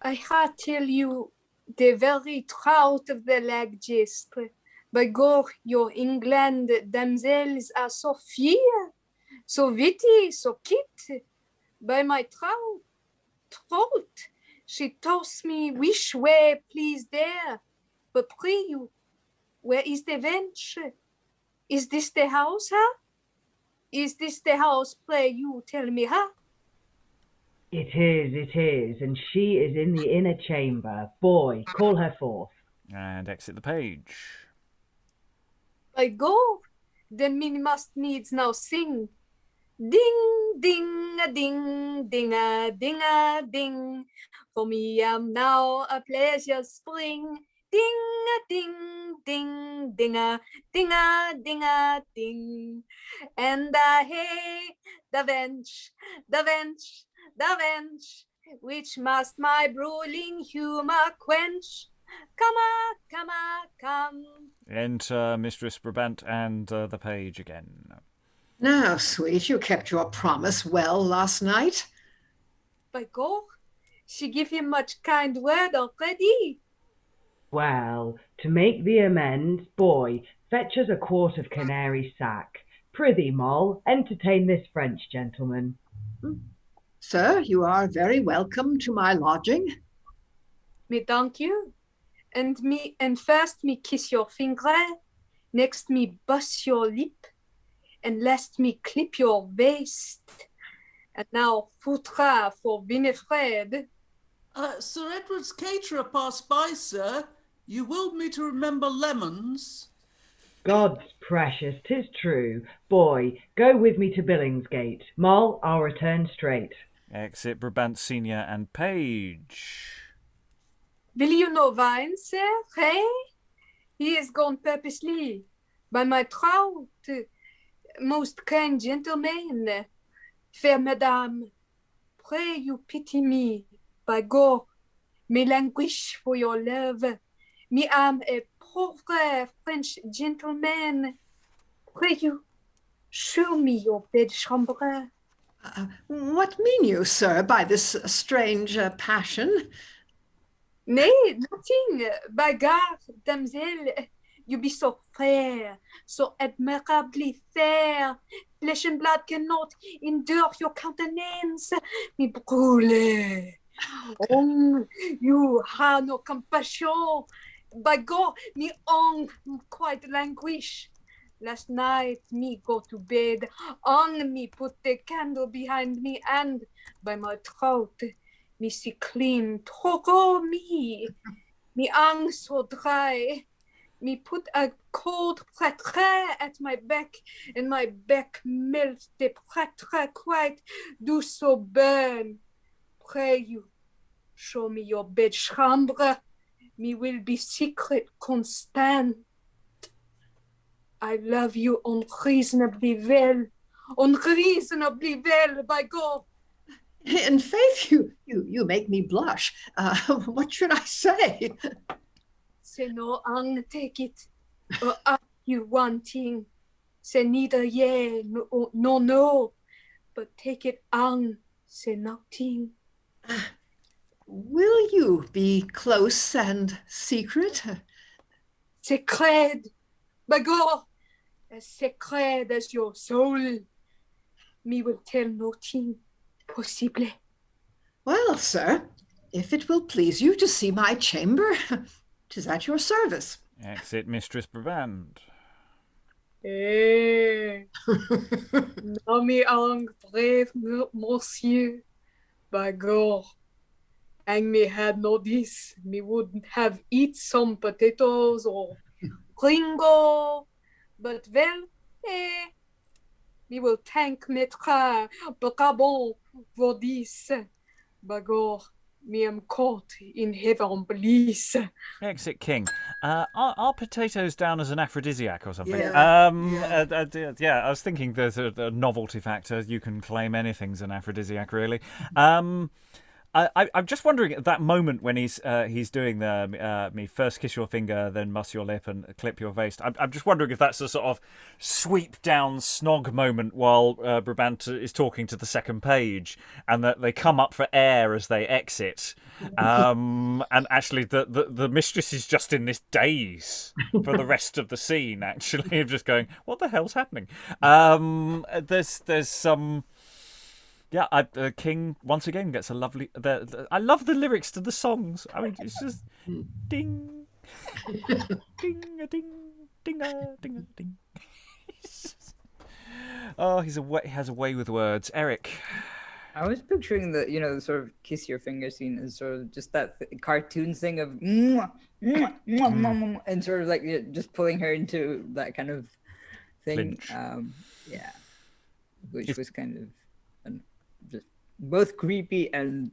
I had tell you the very trout of the leg gist. By God, your England damsels are so fair. So witty, so kit, by my throat, she tossed me which way please there, but pray you, where is the wench? Is this the house, huh? Is this the house, pray you, tell me, huh? It is, and she is in the inner chamber. Boy, call her forth. And exit the page. By God, then me must needs now sing. Ding, ding, a ding, ding, a ding, a ding. For me am now a pleasure spring. Ding, a ding, ding, ding, a ding, a ding, a ding. And hey, the wench, the wench, the wench, which must my broiling humour quench. Come. Enter Mistress Brabant and the page again. Now, sweet, you kept your promise well last night. By God, she give him much kind word already. Well, to make the amends, boy, fetch us a quart of canary sack. Prithee, Moll, entertain this French gentleman. Sir, you are very welcome to my lodging. Me thank you. And first me kiss your finger, next me bust your lip, and last me clip your waist. And now foutra for Winifred. Sir Edward's caterer passed by, sir. You willed me to remember lemons. God's precious, 'tis true. Boy, go with me to Billingsgate. Moll, I'll return straight. Exit Brabant Senior and Page. Will you no wine, sir? Hey? He is gone purposely. By my troth, most kind gentleman, fair madame, pray you pity me. By God, me languish for your love. Me am a poor French gentleman. Pray you, show me your bedchambre. What mean you, sir, by this strange passion? Nay, nothing. By God, damsel, you be so fair, so admirably fair. Flesh and blood cannot endure your countenance. Me brûle. Oh, you have no compassion. By God, me quite languish. Last night, me go to bed, me put the candle behind me, and by my throat, me see clean, toko me so dry. Me put a cold prêtre at my back, and my back melt the prêtre quite, do so burn. Pray you, show me your bedchambre. Me will be secret constant. I love you unreasonably well, by God. In faith, you make me blush. What should I say? Say no, take it. Or are you wanting? Say neither yea, no, but take it say nothing. Will you be close and secret? Secret, by God, as secret as your soul. Me will tell nothing possible. Well, sir, if it will please you to see my chamber, 'tis at your service. Exit Mistress Brabant. Eh, no me brave monsieur. By God, and me had no this, me wouldn't have eat some potatoes or gringo, but well, me will thank Maître Brabant for this. By God, me am caught in heaven bliss. Exit King. Are potatoes down as an aphrodisiac or something? Yeah. Yeah, I was thinking there's a novelty factor. You can claim anything's an aphrodisiac, really. I'm just wondering at that moment when he's doing the me first kiss your finger, then muss your lip and clip your waist. I'm just wondering if that's a sort of sweep down snog moment while Brabant is talking to the second page, and that they come up for air as they exit, and actually the mistress is just in this daze for the rest of the scene. Actually, of just going, what the hell's happening? There's some. Yeah, King once again gets a lovely. I love the lyrics to the songs. I mean, it's just ding, ding a ding, ding a ding a ding. Oh, he has a way with words. Eric. I was picturing the sort of kiss your finger scene as sort of just that cartoon thing of mwah, mwah, mwah, mwah, and sort of like just pulling her into that kind of thing. Which was kind of. Just both creepy and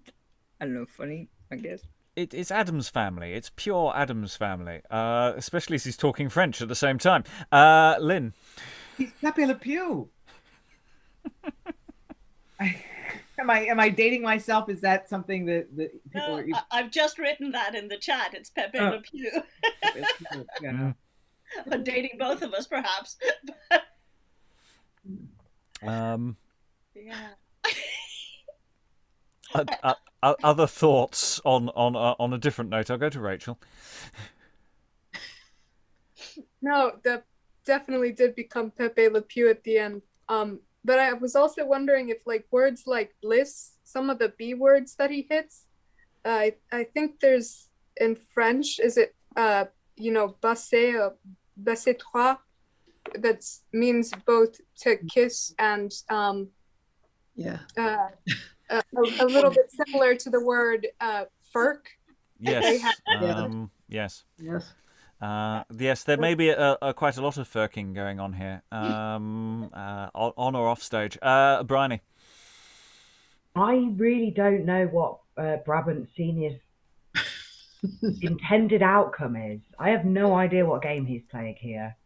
I don't know, funny, I guess. It's Adam's family. It's pure Adam's family. Especially as he's talking French at the same time. Lynn. He's Pepe Le Pew. Am I dating myself? Is that something that people are? I've just written that in the chat. It's Pepe Le Pew. Yeah. I'm dating both of us, perhaps. Yeah. Other thoughts on a different note? I'll go to Rachael. No, that definitely did become Pepe Le Pew at the end. But I was also wondering if like words like bliss, some of the B words that he hits, I think there's in French, is it baiser or baiser trois, that means both to kiss and Yeah. A little bit similar to the word furk. Yes. Yes. Yes. Yes, there may be quite a lot of furking going on here, on or off stage. Briony. I really don't know what Brabant Senior's intended outcome is. I have no idea what game he's playing here.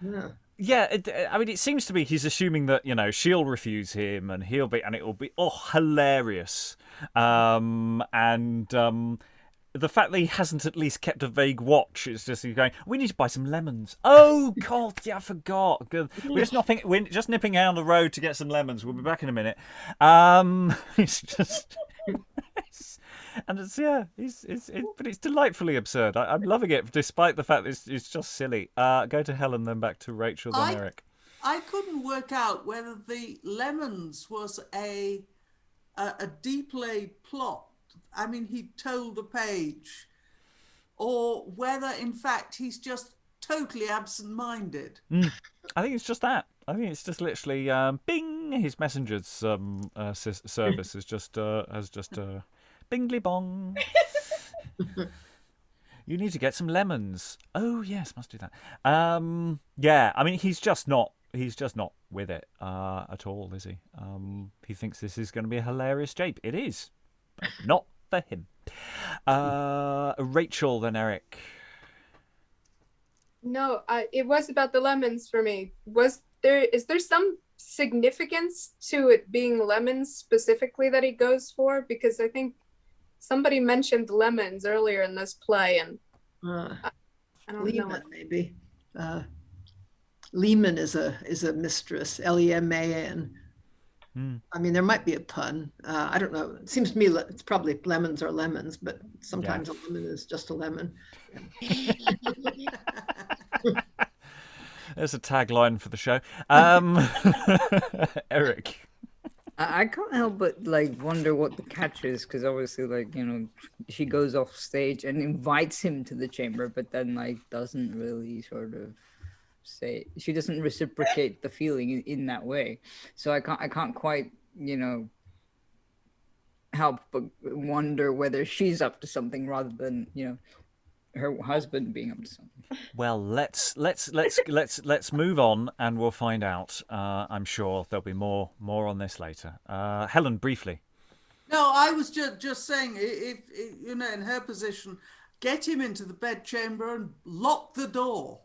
Yeah. Yeah, it seems to be he's assuming that she'll refuse him and it will be hilarious, and the fact that he hasn't at least kept a vague watch is just he's going, we need to buy some lemons. Oh God, yeah, I forgot. Good. We're just nipping down the road to get some lemons. We'll be back in a minute. It's just. And but it's delightfully absurd. I'm loving it, despite the fact that it's just silly. Go to Helen, then back to Rachael, then Eric. I couldn't work out whether the lemons was a deep laid plot. I mean, he told the page, or whether in fact he's just totally absent-minded. I think it's just that. I think it's just literally bing. His messenger's service has just bingly bong. You need to get some lemons. Oh yes, must do that. Yeah, I mean he's just not with it at all, is he? He thinks this is going to be a hilarious jape. It is, but not for him. Rachael, then Eric. No, it was about the lemons for me. Is there some significance to it being lemons specifically that he goes for? Because I think somebody mentioned lemons earlier in this play, and I don't Lehman, know. maybe. Lehman is a mistress. Leman. I mean, there might be a pun. I don't know. It seems to me it's probably lemons are lemons, but sometimes a lemon is just a lemon. There's a tagline for the show. Eric. I can't help but wonder what the catch is, because obviously she goes off stage and invites him to the chamber, but then doesn't really sort of say, she doesn't reciprocate the feeling in that way. So I can't quite help but wonder whether she's up to something rather than her husband being up to something. Well, let's move on, and we'll find out. I'm sure there'll be more on this later. Helen, briefly. No, I was just saying, if in her position, get him into the bedchamber and lock the door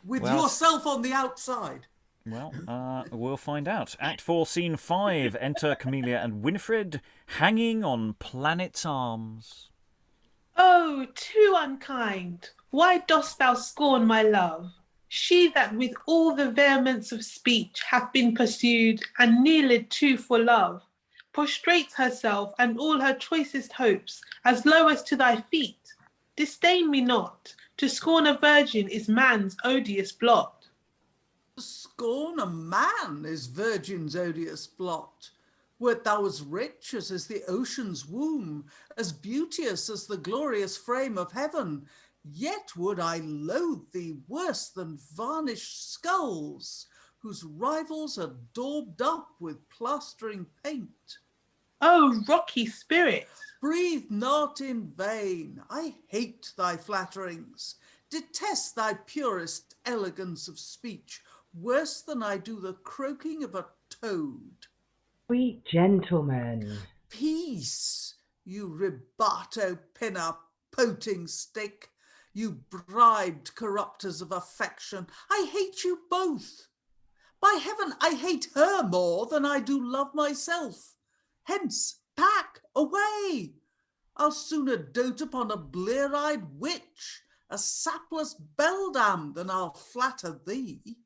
with yourself on the outside. Well, we'll find out. Act 4, Scene 5. Enter Camelia and Winifred hanging on Planet's arms. Oh, too unkind! Why dost thou scorn my love? She that with all the vehemence of speech hath been pursued, and kneeled too for love, prostrates herself and all her choicest hopes as low as to thy feet. Disdain me not. To scorn a virgin is man's odious blot. To scorn a man is virgin's odious blot. Wert thou as rich as is the ocean's womb, as beauteous as the glorious frame of heaven, yet would I loathe thee worse than varnished skulls, whose rivals are daubed up with plastering paint. Oh, rocky spirit! Breathe not in vain. I hate thy flatterings, detest thy purest elegance of speech, worse than I do the croaking of a toad. Sweet gentleman. Peace, you ribato pinner poting stick, you bribed corrupters of affection. I hate you both. By heaven, I hate her more than I do love myself. Hence, pack away. I'll sooner dote upon a blear-eyed witch, a sapless beldam, than I'll flatter thee.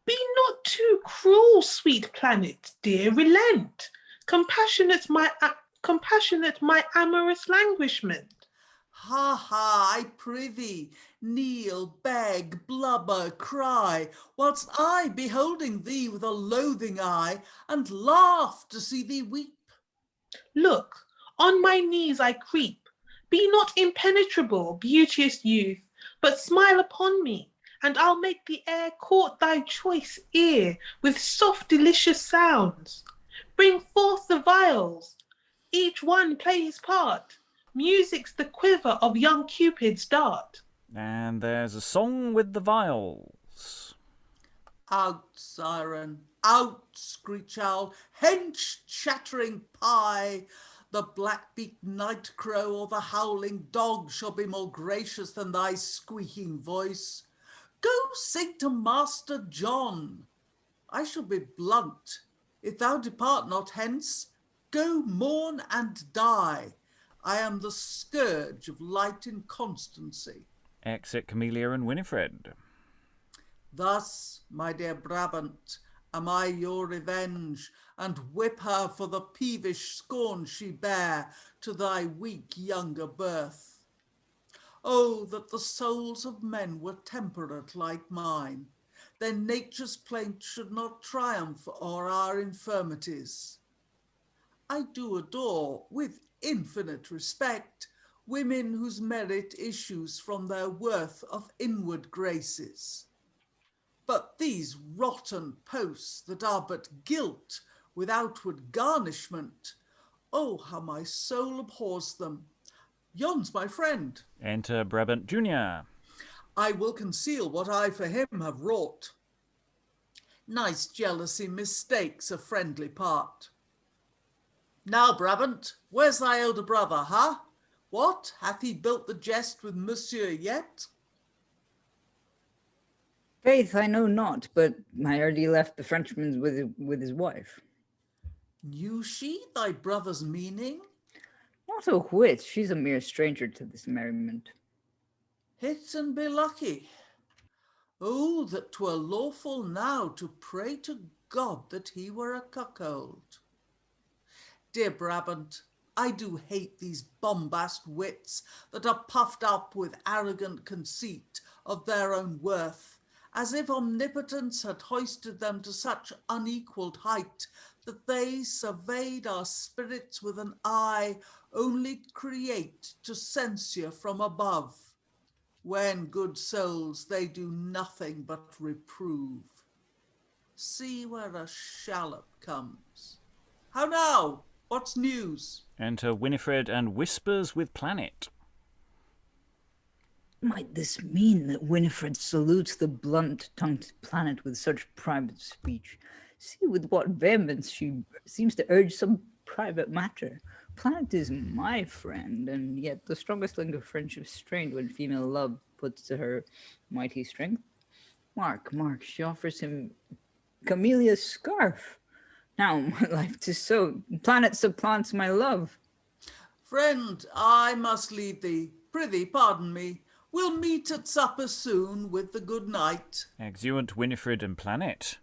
Be not too cruel, sweet planet, dear, relent. Compassionate my amorous languishment. Ha ha, I prithee, kneel, beg, blubber, cry, whilst I, beholding thee with a loathing eye, and laugh to see thee weep. Look, on my knees I creep. Be not impenetrable, beauteous youth, but smile upon me, and I'll make the air court thy choice ear with soft delicious sounds. Bring forth the viols. Each one play his part. Music's the quiver of young Cupid's dart. And there's a song with the viols. Out, siren, out, screech owl, hench, chattering pie. The black-beaked night crow or the howling dog shall be more gracious than thy squeaking voice. Go sing to Master John. I shall be blunt. If thou depart not hence, go mourn and die. I am the scourge of light inconstancy. Exit Camelia and Winifred. Thus, my dear Brabant, am I your revenge, and whip her for the peevish scorn she bare to thy weak younger birth. Oh, that the souls of men were temperate like mine, then nature's plaint should not triumph o'er our infirmities. I do adore, with infinite respect, women whose merit issues from their worth of inward graces. But these rotten posts that are but gilt with outward garnishment, oh, how my soul abhors them. Yon's my friend. Enter Brabant Jr. I will conceal what I for him have wrought. Nice jealousy mistakes a friendly part. Now, Brabant, where's thy elder brother, huh? What, hath he built the jest with Monsieur yet? Faith, I know not, but I heard he left the Frenchman's with his wife. Knew she thy brother's meaning? Not a whit. She's a mere stranger to this merriment. Hit and be lucky. Oh, that 'twere lawful now to pray to God that he were a cuckold. Dear Brabant, I do hate these bombast wits that are puffed up with arrogant conceit of their own worth, as if omnipotence had hoisted them to such unequalled height that they surveyed our spirits with an eye only create to censure from above, when, good souls, they do nothing but reprove. See where a shallop comes. How now? What's news? Enter Winifred and whispers with Planet. Might this mean that Winifred salutes the blunt-tongued Planet with such private speech? See with what vehemence she seems to urge some private matter. Planet is my friend, and yet the strongest link of friendship strained when female love puts to her mighty strength. Mark, she offers him Camelia's scarf. Now my life 'tis so. Planet supplants my love. Friend, I must leave thee. Prithee, pardon me. We'll meet at supper soon with the good night. Exeunt Winifred and Planet.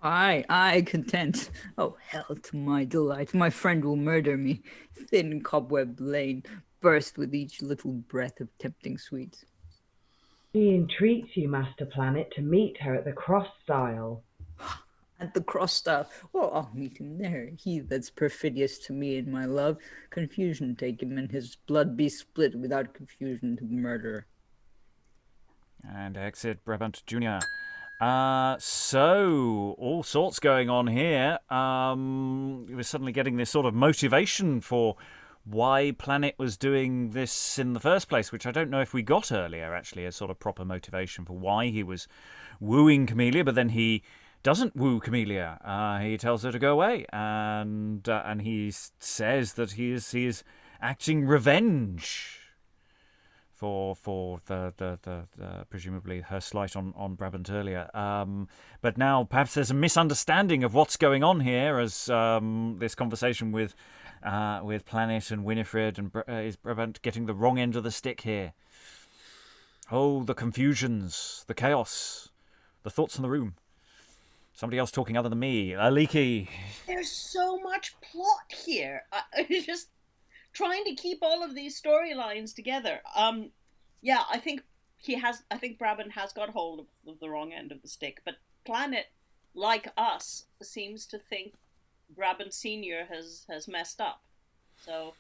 Aye, content. Oh, hell to my delight. My friend will murder me. Thin cobweb lane, burst with each little breath of tempting sweets. She entreats you, Master Planet, to meet her at the cross stile. At the cross stile. Well, I'll meet him there. He that's perfidious to me and my love. Confusion take him, and his blood be split without confusion to murder. And exit Brabant Jr. So, all sorts going on here. We're suddenly getting this sort of motivation for why Planet was doing this in the first place, which I don't know if we got earlier, actually, a sort of proper motivation for why he was wooing Camelia, but then he doesn't woo Camelia. He tells her to go away, and he says that he is acting revenge for the presumably her slight on Brabant earlier. But now perhaps there's a misunderstanding of what's going on here, as this conversation with Planet and Winifred, and is Brabant getting the wrong end of the stick here? Oh, the confusions, the chaos, the thoughts in the room. Somebody else talking other than me. Aliki. There's so much plot here. I'm just trying to keep all of these storylines together. Yeah, I think Brabant has got hold of the wrong end of the stick, but Planet, like us, seems to think Brabant Senior has messed up. So,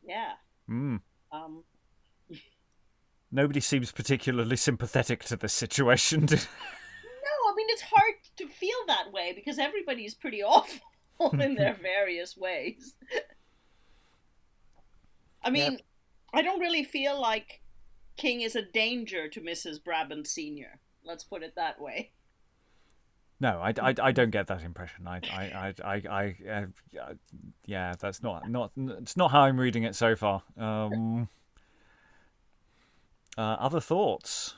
yeah. Nobody seems particularly sympathetic to this situation. No, I mean, it's hard to feel that way because everybody's pretty awful. all in their various ways. I mean, I don't really feel like King is a danger to Mrs. Brabant Senior. Let's put it that way. No, I don't get that impression. Yeah, that's not it's not how I'm reading it so far. Other thoughts?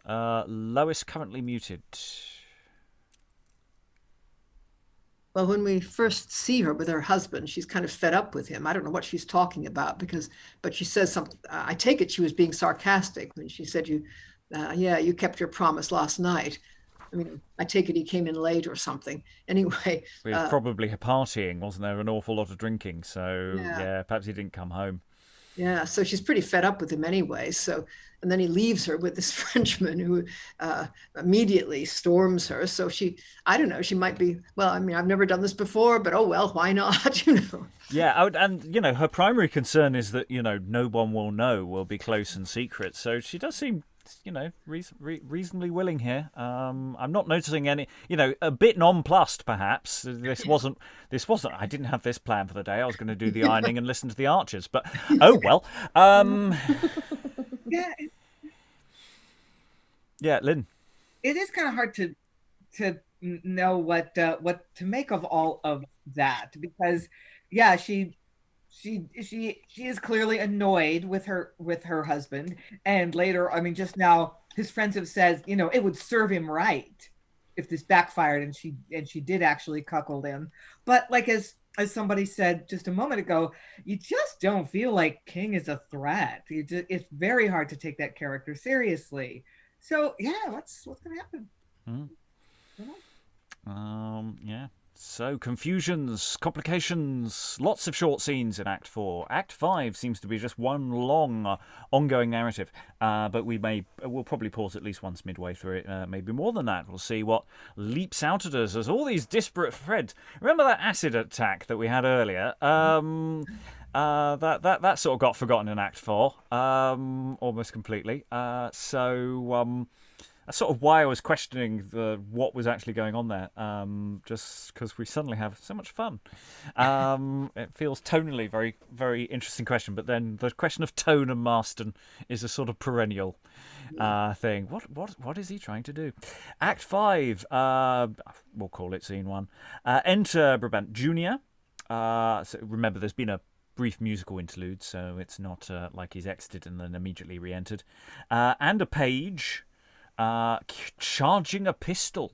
Lois currently muted. Well, when we first see her with her husband, she's kind of fed up with him. I don't know what she's talking about but she says something. I take it she was being sarcastic when she said, you kept your promise last night. I mean, I take it he came in late or something. Anyway. He was probably partying, wasn't there? An awful lot of drinking. So, yeah, perhaps he didn't come home. Yeah, so she's pretty fed up with him anyway. So, and then he leaves her with this Frenchman who immediately storms her. So I don't know, she might be, well, I mean, I've never done this before, but oh well, why not? Yeah, and her primary concern is that no one will know, will be close and secret. So she does seem reasonably willing here. I'm not noticing any, a bit nonplussed perhaps. This wasn't. I didn't have this plan for the day. I was going to do the ironing and listen to the Archers, but oh well. Yeah, Lynn. It is kind of hard to know what to make of all of that, because she is clearly annoyed with her husband, and later, I mean, just now his friends have said, it would serve him right if this backfired and she did actually cuckold him. But like as somebody said just a moment ago, you just don't feel like King is a threat. It's very hard to take that character seriously. So yeah, what's gonna happen? Yeah. So, confusions, complications, lots of short scenes in Act 4. Act 5 seems to be just one long, ongoing narrative. But we'll probably pause at least once midway through it, maybe more than that. We'll see what leaps out at us as all these disparate threads. Remember that acid attack that we had earlier? That sort of got forgotten in Act 4, almost completely. That's sort of why I was questioning what was actually going on there, just because we suddenly have so much fun. It feels tonally very, very interesting question, but then the question of tone and Marston is a sort of perennial thing. What is he trying to do? Act 5, we'll call it Scene 1. Enter Brabant Jr. So remember, there's been a brief musical interlude, so it's not like he's exited and then immediately re-entered. And a page... charging a pistol.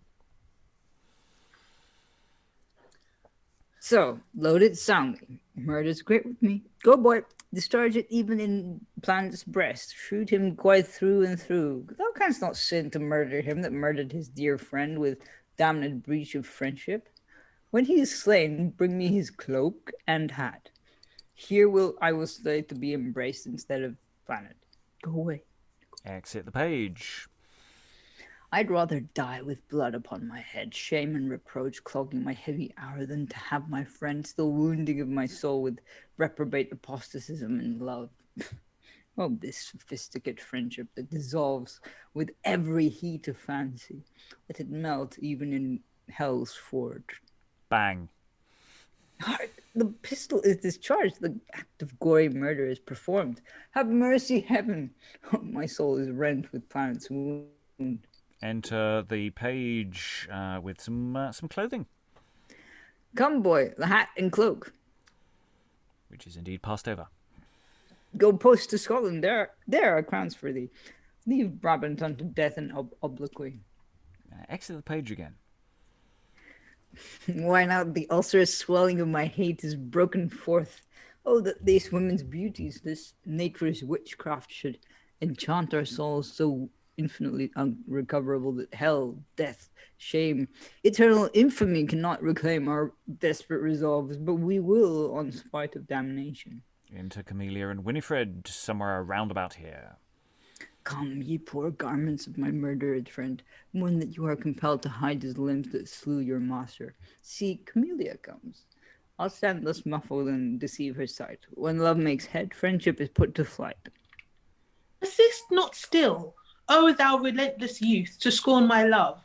So, load it soundly. Murder's great with me. Go, boy. Discharge it even in Planet's breast. Shoot him quite through and through. Thou canst not sin to murder him that murdered his dear friend with damned breach of friendship. When he is slain, bring me his cloak and hat. Here I will slay to be embraced instead of Planet. Go away. Exit the page. I'd rather die with blood upon my head, shame and reproach clogging my heavy hour, than to have my friend still wounding of my soul with reprobate apostatism and love. Oh, this sophisticate friendship that dissolves with every heat of fancy. Let it melt even in hell's forge. Bang. The pistol is discharged. The act of gory murder is performed. Have mercy, heaven. Oh, my soul is rent with Planet's wound. Enter the page with some clothing. Come, boy, the hat and cloak. Which is indeed passed over. Go post to Scotland. There are crowns for thee. Leave Brabant unto death and obloquy. Exit the page again. Why not? The ulcerous swelling of my hate is broken forth. Oh, that these women's beauties, this nature's witchcraft, should enchant our souls so infinitely unrecoverable that hell, death, shame, eternal infamy cannot reclaim our desperate resolves, but we will on spite of damnation. Enter Camelia and Winifred, somewhere around about here. Come, ye poor garments of my murdered friend, one that you are compelled to hide his limbs that slew your master. See, Camelia comes. I'll stand thus muffled and deceive her sight. When love makes head, friendship is put to flight. Persist not still, O thou relentless youth, to scorn my love.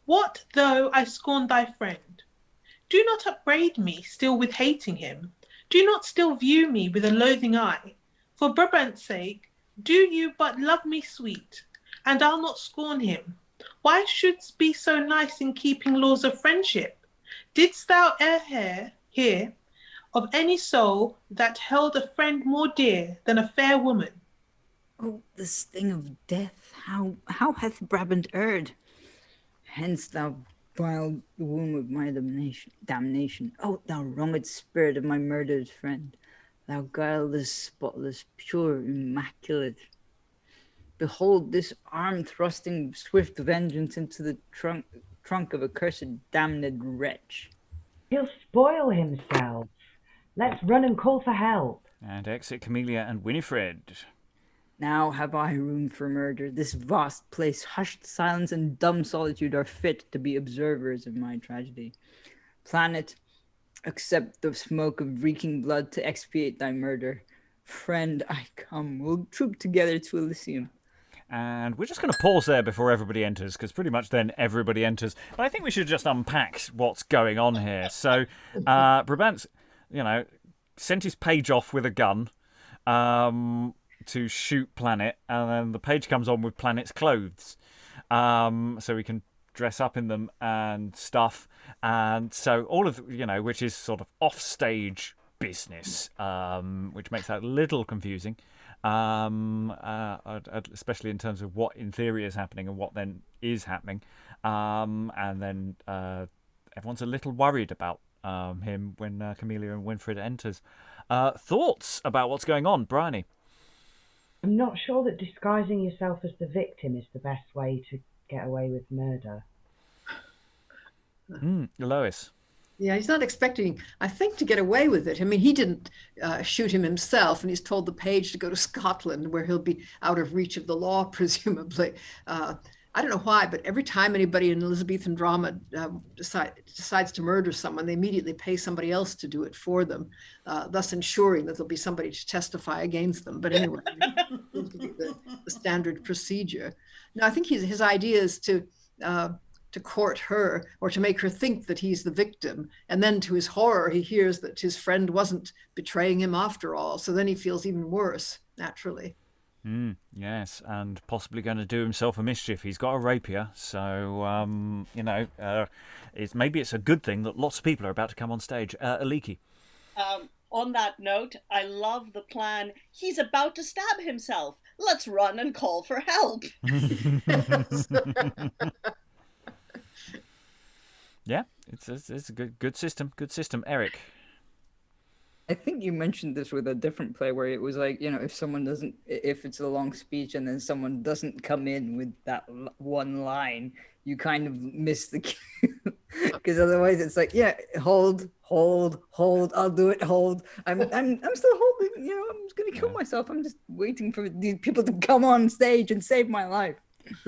What though I scorn thy friend? Do not upbraid me still with hating him. Do not still view me with a loathing eye. For Brabant's sake, do you but love me sweet, and I'll not scorn him. Why shouldst be so nice in keeping laws of friendship? Didst thou e'er hear of any soul that held a friend more dear than a fair woman? Oh, the sting of death, how hath Brabant erred? Hence thou vile womb of my damnation. Oh, thou wronged spirit of my murdered friend, thou guileless, spotless, pure, immaculate. Behold this arm thrusting swift vengeance into the trunk of a cursed damned wretch. He'll spoil himself. Let's run and call for help. And exit Camelia and Winifred. Now have I room for murder. This vast place, hushed silence and dumb solitude are fit to be observers of my tragedy. Planet, accept the smoke of reeking blood to expiate thy murder. Friend, I come. We'll troop together to Elysium. And we're just going to pause there before everybody enters, because pretty much then everybody enters. But I think we should just unpack what's going on here. So, Brabant, sent his page off with a gun to shoot Planet, and then the page comes on with Planet's clothes, so we can dress up in them and stuff. And so all of which is sort of offstage business, which makes that a little confusing. Especially in terms of what in theory is happening and what then is happening. And then everyone's a little worried about him when Camelia and Winifred enters. Thoughts about what's going on, Briony? I'm not sure that disguising yourself as the victim is the best way to get away with murder. Lois? Yeah, he's not expecting, I think, to get away with it. I mean, he didn't shoot him himself, and he's told the page to go to Scotland, where he'll be out of reach of the law, presumably. I don't know why, but every time anybody in Elizabethan drama decides to murder someone, they immediately pay somebody else to do it for them, thus ensuring that there'll be somebody to testify against them. But anyway, the standard procedure. No, I think his idea is to court her, or to make her think that he's the victim. And then to his horror, he hears that his friend wasn't betraying him after all. So then he feels even worse, naturally. Yes, and possibly going to do himself a mischief. He's got a rapier, so, maybe it's a good thing that lots of people are about to come on stage. Aliki? On that note, I love the plan. He's about to stab himself. Let's run and call for help. Yeah, it's a good system. Good system. Eric? I think you mentioned this with a different play where it was like, if it's a long speech and then someone doesn't come in with that one line, you kind of miss the cue. Because otherwise it's like, yeah, hold, I'll do it, hold. I'm still holding, I'm just going to kill myself. I'm just waiting for these people to come on stage and save my life.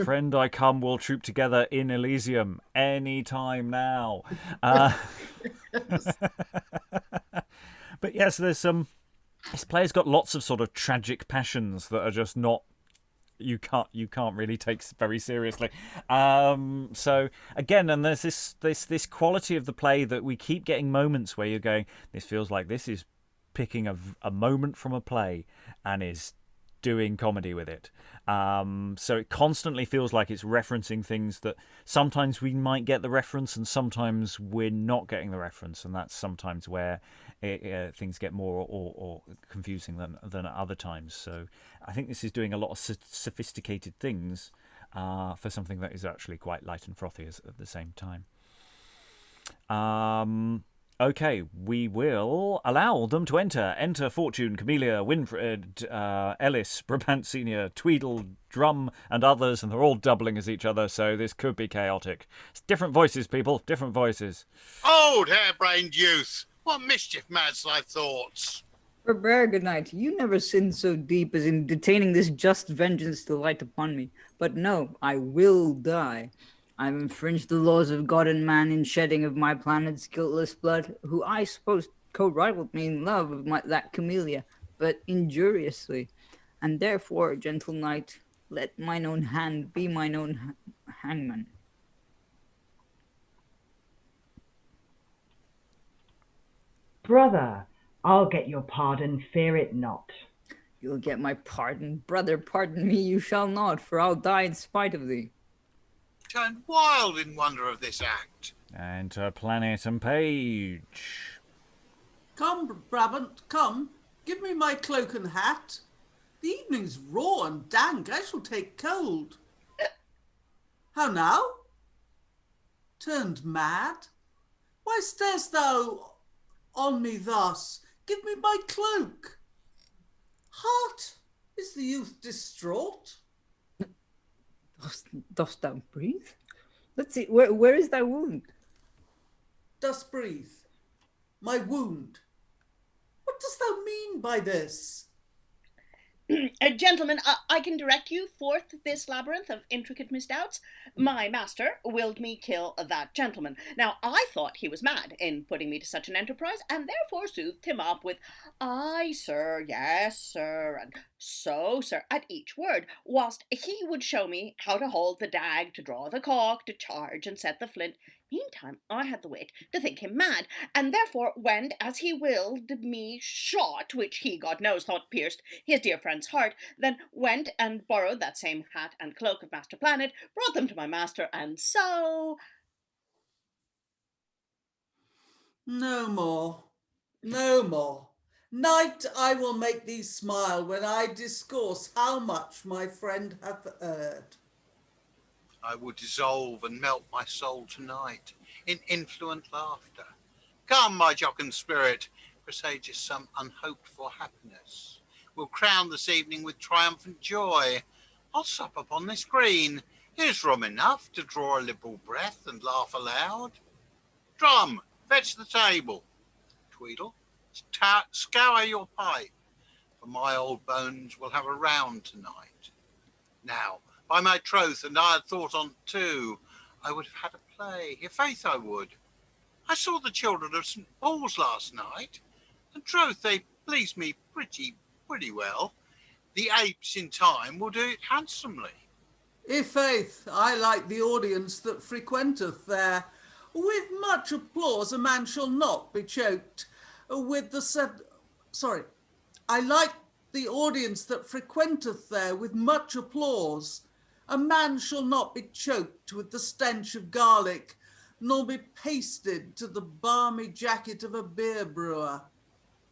Friend, I come, we'll troop together in Elysium any time now. But yes, there's this play's got lots of sort of tragic passions that are just not, you can't really take very seriously. So again, and there's this quality of the play that we keep getting moments where you're going, this feels like this is picking a moment from a play and is doing comedy with it. So it constantly feels like it's referencing things that sometimes we might get the reference and sometimes we're not getting the reference, and that's sometimes where things get more or confusing than at other times. So I think this is doing a lot of sophisticated things for something that is actually quite light and frothy at the same time. Okay, we will allow them to enter. Enter Fortune, Camelia, Winifred, Ellis, Brabant Senior, Twedle, Drum, and others, and they're all doubling as each other, so this could be chaotic. It's different voices, people, different voices. Old harebrained youth, what mischief mads thy thoughts? For bear good night, you never sinned so deep as in detaining this just vengeance to light upon me. But no, I will die. I've infringed the laws of God and man in shedding of my planet's guiltless blood, who I suppose co-rivaled me in love of that Camelia, but injuriously. And therefore, gentle knight, let mine own hand be mine own hangman. Brother, I'll get your pardon, fear it not. You'll get my pardon. Brother, pardon me you shall not, for I'll die in spite of thee. Turned wild in wonder of this act. Enter Planet and Page. Come, Brabant, come. Give me my cloak and hat. The evening's raw and dank. I shall take cold. How now? Turned mad? Why starest thou on me thus? Give me my cloak. Heart, is the youth distraught? Dost thou breathe? Let's see, where is thy wound? Dost breathe? My wound. What dost thou mean by this? Gentlemen, I can direct you forth this labyrinth of intricate misdoubts. My master willed me kill that gentleman. Now, I thought he was mad in putting me to such an enterprise, and therefore soothed him up with, "Aye, sir, yes, sir, and so, sir," at each word, whilst he would show me how to hold the dag, to draw the cock, to charge and set the flint. Meantime, I had the wit to think him mad, and therefore went, as he willed me, shot, which he, God knows, thought pierced his dear friend's heart, then went and borrowed that same hat and cloak of Master Planet, brought them to my master, and so... No more, no more. Night, I will make thee smile when I discourse how much my friend hath erred. I would dissolve and melt my soul tonight in influent laughter. Come, my jocund spirit, presages some unhoped for happiness. We'll crown this evening with triumphant joy. I'll sup upon this green. Here's room enough to draw a liberal breath and laugh aloud. Drum, fetch the table. Tweedle, scour your pipe, for my old bones will have a round tonight. Now, by my troth, and I had thought on too, I would have had a play, i' faith I would. I saw the children of St. Paul's last night, and troth they pleased me pretty well. The apes in time will do it handsomely. I' faith, I like the audience that frequenteth there. With much applause a man shall not be choked. I like the audience that frequenteth there with much applause. A man shall not be choked with the stench of garlic, nor be pasted to the balmy jacket of a beer brewer.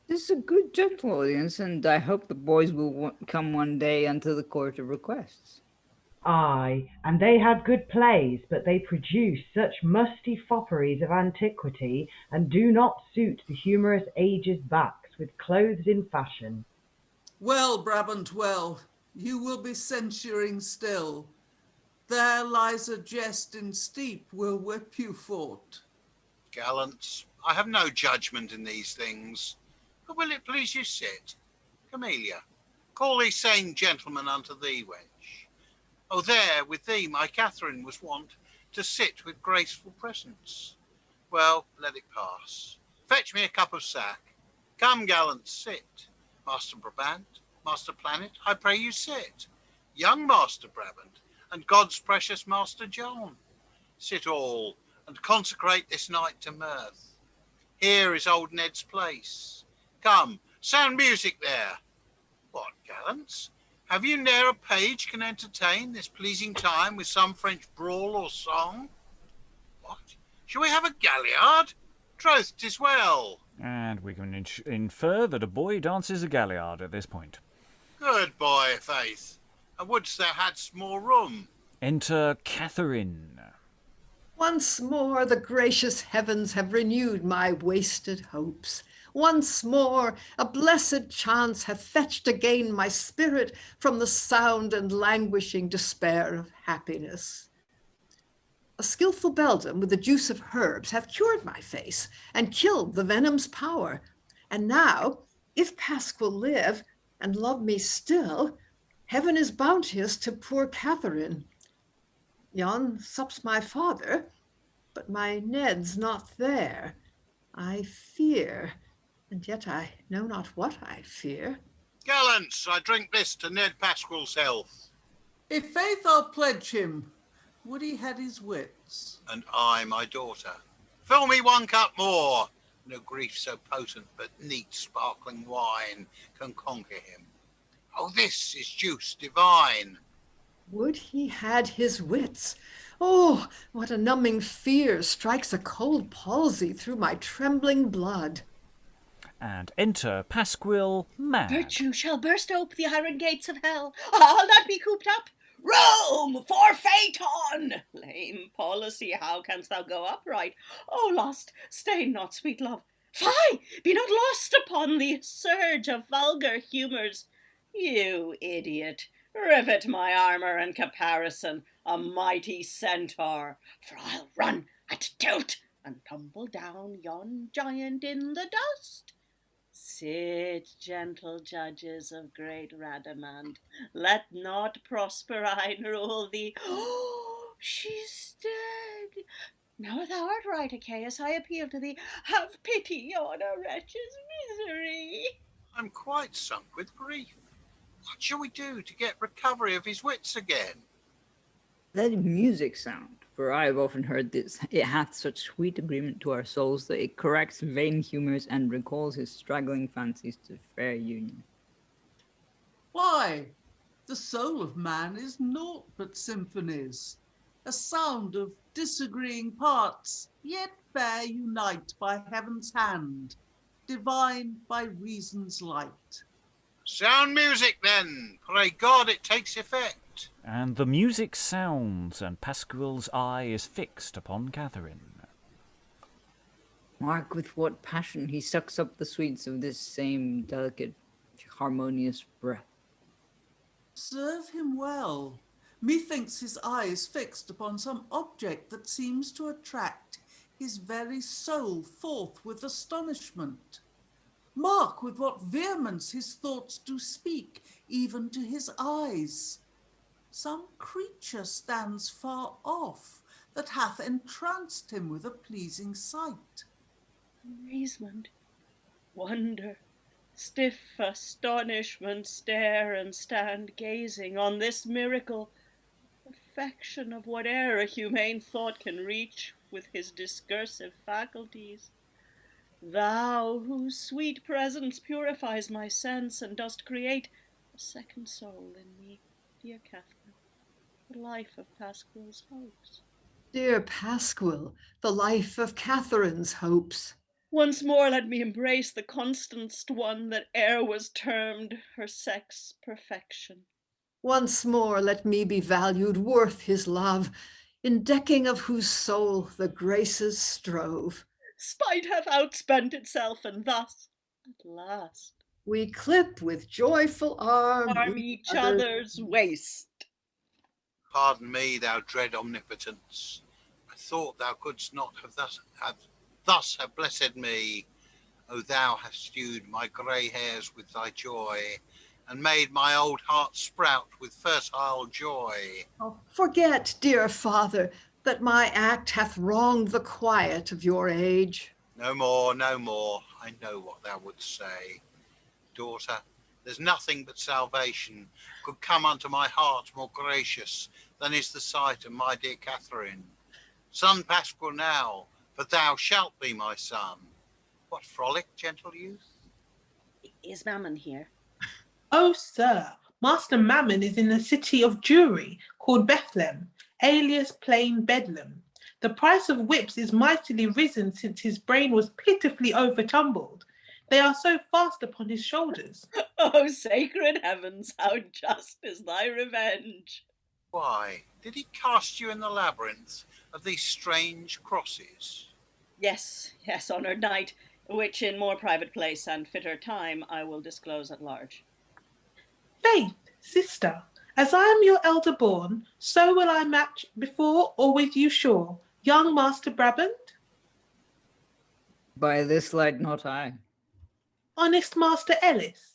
This is a good, gentle audience, and I hope the boys will come one day unto the court of requests. Aye, and they had good plays, but they produce such musty fopperies of antiquity, and do not suit the humorous age's backs with clothes in fashion. Well, Brabant, well, you will be censuring still. There lies a jest in steep will whip you for't. Gallants, I have no judgment in these things, but will it please you sit? Camelia, call these same gentlemen unto thee, wench. Oh, there with thee my Katherine was wont to sit with graceful presence. Well, let it pass. Fetch me a cup of sack. Come, gallants, sit. Master Brabant, Master Planet, I pray you sit. Young Master Brabant, and God's precious Master John. Sit all, and consecrate this night to mirth. Here is old Ned's place. Come, sound music there. What, gallants? Have you ne'er a page can entertain this pleasing time with some French brawl or song? What? Shall we have a galliard? Troth, 'tis well. And we can infer that a boy dances a galliard at this point. Good boy, faith. And wouldst thou hadst more room? Enter Katherine. Once more the gracious heavens have renewed my wasted hopes. Once more a blessed chance hath fetched again my spirit from the sound and languishing despair of happiness. A skilful beldam with the juice of herbs hath cured my face and killed the venom's power. And now, if Pasquil live and love me still, heaven is bounteous to poor Katherine. Yon sups my father, but my Ned's not there. I fear, and yet I know not what I fear. Gallants, I drink this to Ned Pasquil's health. I' faith I'll pledge him. Would he had his wits. And I, my daughter. Fill me one cup more. No grief so potent, but neat sparkling wine can conquer him. Oh, this is juice divine. Would he had his wits. Oh, what a numbing fear strikes a cold palsy through my trembling blood. And enter Pasquil mad. Virtue shall burst ope the iron gates of hell. I'll not be cooped up. Rome for Phaeton! Lame policy, how canst thou go upright? O lust, stay not, sweet love. Fie, be not lost upon the surge of vulgar humours. You idiot, rivet my armour and caparison, a mighty centaur, for I'll run at tilt and tumble down yon giant in the dust. Sit, gentle judges of great Radamant, let not Proserpine rule thee. Oh, she's dead. Now thou art right, Achaeus, I appeal to thee. Have pity on a wretch's misery. I'm quite sunk with grief. What shall we do to get recovery of his wits again? Let music sound, for I have often heard this. It hath such sweet agreement to our souls that it corrects vain humours and recalls his straggling fancies to fair union. Why, the soul of man is naught but symphonies, a sound of disagreeing parts, yet fair unite by heaven's hand, divine by reason's light. Sound music then, pray God it takes effect. And the music sounds, and Pasquil's eye is fixed upon Katherine. Mark with what passion he sucks up the sweets of this same delicate, harmonious breath. Observe him well. Methinks his eye is fixed upon some object that seems to attract his very soul forth with astonishment. Mark with what vehemence his thoughts do speak, even to his eyes. Some creature stands far off, that hath entranced him with a pleasing sight. Amazement, wonder, stiff astonishment stare and stand gazing on this miracle, perfection of whate'er a humane thought can reach with his discursive faculties. Thou, whose sweet presence purifies my sense and dost create a second soul in me, dear Katherine, the life of Pasquil's hopes. Dear Pasquil, the life of Katherine's hopes. Once more let me embrace the constanced one that e'er was termed her sex perfection. Once more let me be valued worth his love, in decking of whose soul the graces strove. Spite hath outspent itself, and thus, at last, we clip with joyful arm each other's waist. Pardon me, thou dread omnipotence. I thought thou couldst not have thus have blessed me. O thou hast stewed my grey hairs with thy joy, and made my old heart sprout with fertile joy. Oh, forget, dear father, that my act hath wronged the quiet of your age. No more, no more. I know what thou wouldst say. Daughter, there's nothing but salvation could come unto my heart more gracious than is the sight of my dear Katherine. Son Pasquil now, for thou shalt be my son. What frolic, gentle youth? Is Mamon here? Oh, sir, Master Mamon is in the city of Jewry, called Bethlehem, alias plain Bedlam. The price of whips is mightily risen since his brain was pitifully overtumbled. They are so fast upon his shoulders. Oh, sacred heavens, how just is thy revenge! Why, did he cast you in the labyrinth of these strange crosses? Yes, honoured knight, which in more private place and fitter time I will disclose at large. Faith, sister, as I am your elder born, so will I match before or with you sure, young Master Brabant. By this light not I. Honest Master Ellis.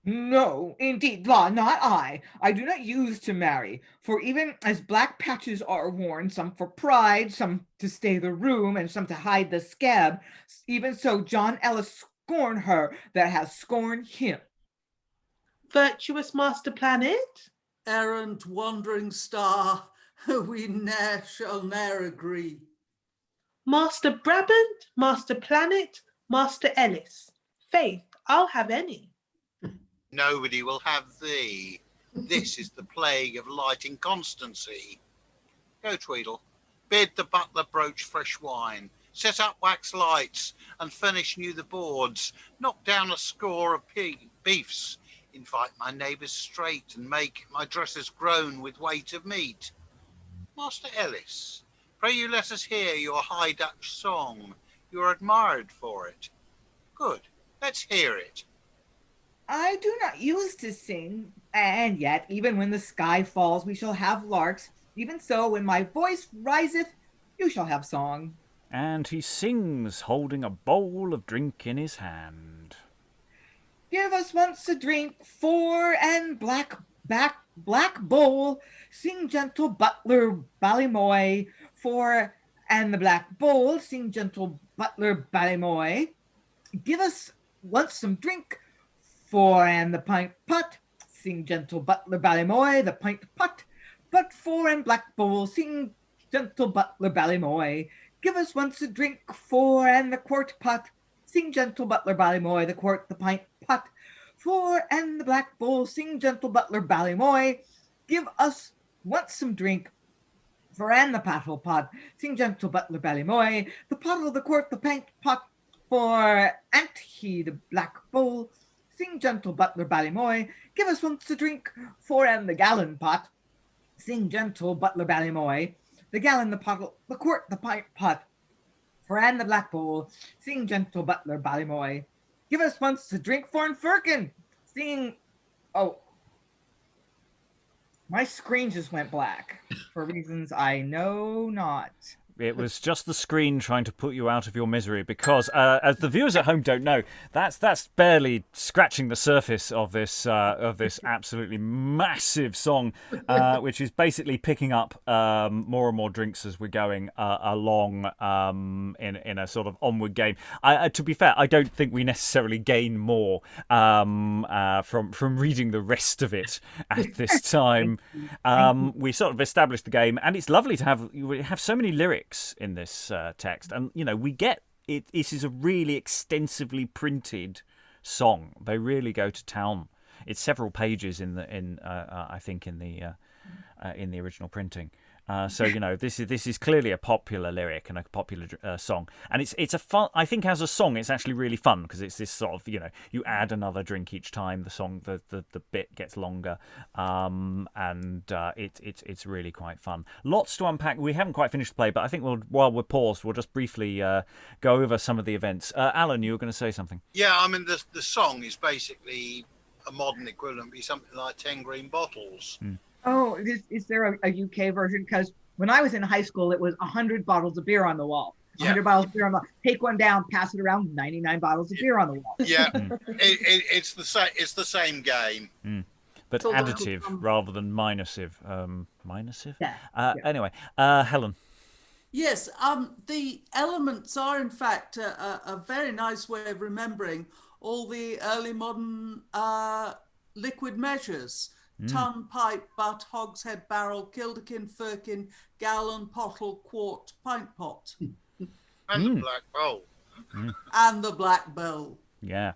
No, indeed, not I. I do not use to marry, for even as black patches are worn, some for pride, some to stay the room, and some to hide the scab, even so John Ellis scorn her that has scorned him. Virtuous Master Planet. Errant wandering star, we ne'er shall ne'er agree. Master Brabant, Master Planet, Master Ellis. Faith, I'll have any. Nobody will have thee. This is the plague of light inconstancy. Go, Tweedle. Bid the butler broach fresh wine. Set up wax lights and furnish new the boards. Knock down a score of beefs. Invite my neighbours straight and make my dresses groan with weight of meat. Master Ellis, pray you let us hear your high Dutch song. You are admired for it. Good, let's hear it. I do not use to sing, and yet, even when the sky falls, we shall have larks. Even so, when my voice riseth, you shall have song. And he sings, holding a bowl of drink in his hand. Give us once a drink, four and black bowl. Sing, gentle butler Ballimoy, four and the black bowl. Sing, gentle butler Ballimoy. Give us once some drink, four and the pint pot. Sing, gentle butler Ballimoy, the pint pot. But four and black bowl. Sing, gentle butler Ballimoy. Give us once a drink, four and the quart pot. Sing, gentle butler Ballimoy, the quart, the pint pot. Four and the black bowl. Sing, gentle butler Ballimoy. Give us once some drink, four and the paddle pot. Sing, gentle butler Ballimoy, the pottle, the quart, the pint pot. For and he, the black bowl. Sing, gentle butler Ballimoy. Give us once a drink, four and the gallon pot. Sing, gentle butler Ballimoy, the gallon, the pottle, the quart, the pint pot. For and the black bowl. Sing, gentle butler Ballimoy. Give us once a drink, four and firkin. Sing, oh, my screen just went black for reasons I know not. It was just the screen trying to put you out of your misery because, as the viewers at home don't know, that's barely scratching the surface of this absolutely massive song, which is basically picking up more and more drinks as we're going along in a sort of onward game. To be fair, I don't think we necessarily gain more from reading the rest of it at this time. We sort of established the game, and it's lovely to have so many lyrics in this text, and we get it. This is a really extensively printed song. They really go to town. It's several pages I think in the original printing. So this is clearly a popular lyric and a popular song, and it's a fun. I think as a song, it's actually really fun because it's this sort of you add another drink each time the song the bit gets longer, and it's really quite fun. Lots to unpack. We haven't quite finished the play, but I think while we're paused, we'll just briefly go over some of the events. Alan, you were going to say something? Yeah, I mean the song is basically a modern equivalent, be something like 10 green bottles. Oh, is there a UK version? Because when I was in high school, it was 100 bottles of beer on the wall. 100 bottles of beer on the wall. Take one down, pass it around, 99 bottles of beer on the wall. Yeah, it's the same game. But So additive rather than minusive. Minusive? Yeah. Anyway, Helen. Yes, the elements are in fact a very nice way of remembering all the early modern liquid measures. Ton, pipe, butt, hogshead, barrel, kilderkin, firkin, gallon, pottle, quart, pint pot. And the black bowl. And the black bowl. Yeah.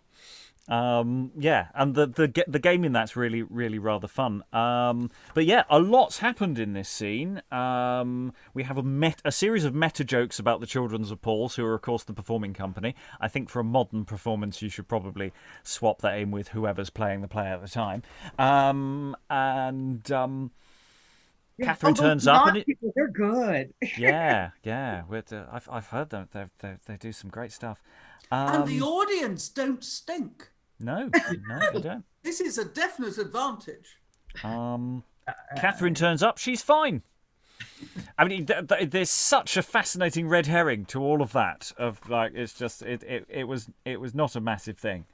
And the game in that's really, really rather fun. But yeah, a lot's happened in this scene. We have a series of meta jokes about the Children of Paul's, who are of course the performing company. I think for a modern performance, you should probably swap that in with whoever's playing the play at the time. Catherine turns up, and they're good. yeah. I've heard them. They do some great stuff. And the audience don't stink. No, they don't. This is a definite advantage. Catherine turns up. She's fine. I mean, there's such a fascinating red herring to all of that. Of like, it's just it was not a massive thing.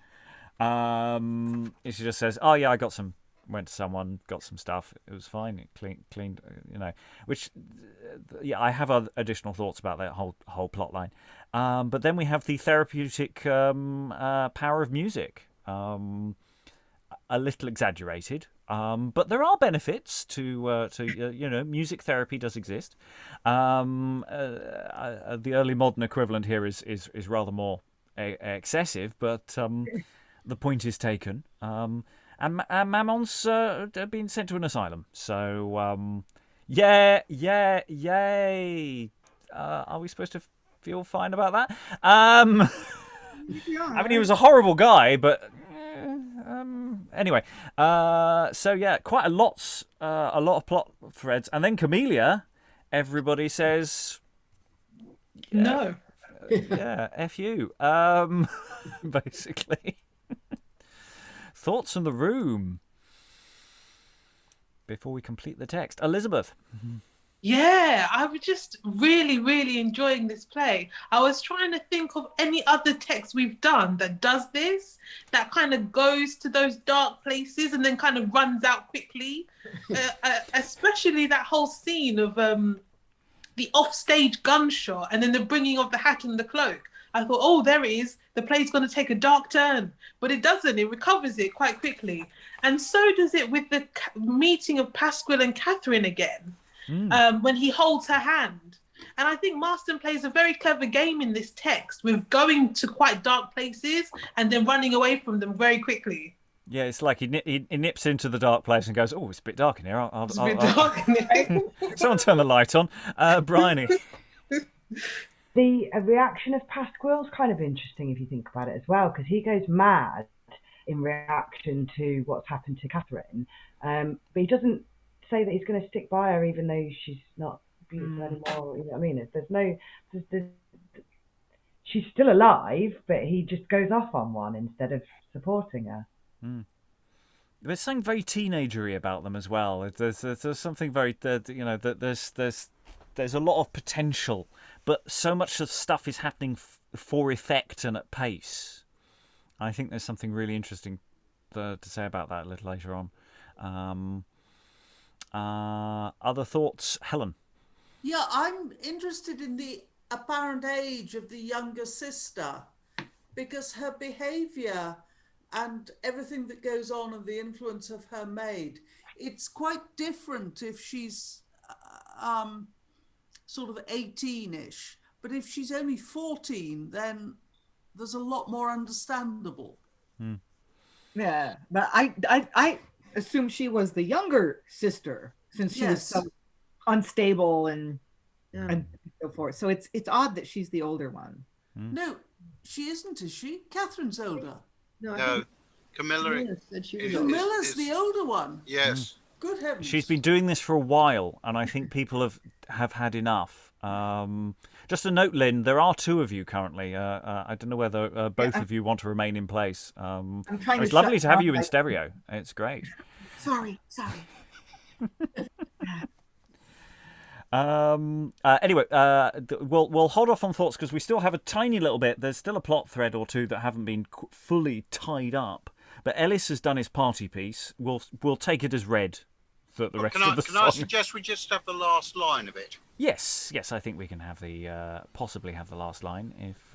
She just says, "Oh yeah, I got some. Went to someone, got some stuff. It was fine. It cleaned. Which, yeah, I have other additional thoughts about that whole plot line. But then we have the therapeutic power of music. a little exaggerated. But there are benefits to music therapy does exist. The early modern equivalent here is rather more excessive, but the point is taken. And Mamon's been sent to an asylum. So, yay! Are we supposed to feel fine about that? I mean, he was a horrible guy, but anyway. So yeah, quite a lot of plot threads, and then Camelia. Everybody says No. yeah, F you. Basically. Thoughts from the room before we complete the text. Elizabeth. Yeah, I was just really, really enjoying this play. I was trying to think of any other text we've done that does this, that kind of goes to those dark places and then kind of runs out quickly. Especially that whole scene of the offstage gunshot and then the bringing of the hat and the cloak. I thought, oh, there it is. The play's going to take a dark turn. But it doesn't. It recovers it quite quickly. And so does it with the meeting of Pasquil and Katherine again. When he holds her hand. And I think Marston plays a very clever game in this text with going to quite dark places and then running away from them very quickly. Yeah, it's like he nips into the dark place and goes, oh, it's a bit dark in here. It's a bit dark in here. Someone turn the light on. Briony. The reaction of Pasquil's kind of interesting if you think about it as well, because he goes mad in reaction to what's happened to Katherine, but he doesn't say that he's going to stick by her even though she's not beautiful anymore. You know what I mean? She's still alive, but he just goes off on one instead of supporting her. There's something very teenagery about them as well. There's something very there's a lot of potential, but so much of stuff is happening for effect and at pace. I think there's something really interesting to say about that a little later on. Other thoughts, Helen? Yeah, I'm interested in the apparent age of the younger sister, because her behaviour and everything that goes on and the influence of her maid, it's quite different if she's sort of 18-ish. But if she's only 14, then there's a lot more understandable. Yeah, but I assume she was the younger sister since she was so unstable and so forth. So it's odd that she's the older one. No, she isn't, is she? Catherine's older. No, Camilla. Camilla's the older one. Yes. Good heavens. She's been doing this for a while, and I think people have had enough. Just a note, Lynn, there are two of you currently. I don't know whether both of you want to remain in place. It's lovely to have you in stereo. It's great. Sorry. Anyway, we'll hold off on thoughts because we still have a tiny little bit. There's still a plot thread or two that haven't been fully tied up. But Ellis has done his party piece. We'll take it as read for the rest of the song. Can I suggest we just have the last line of it? Yes, I think we can have possibly have the last line if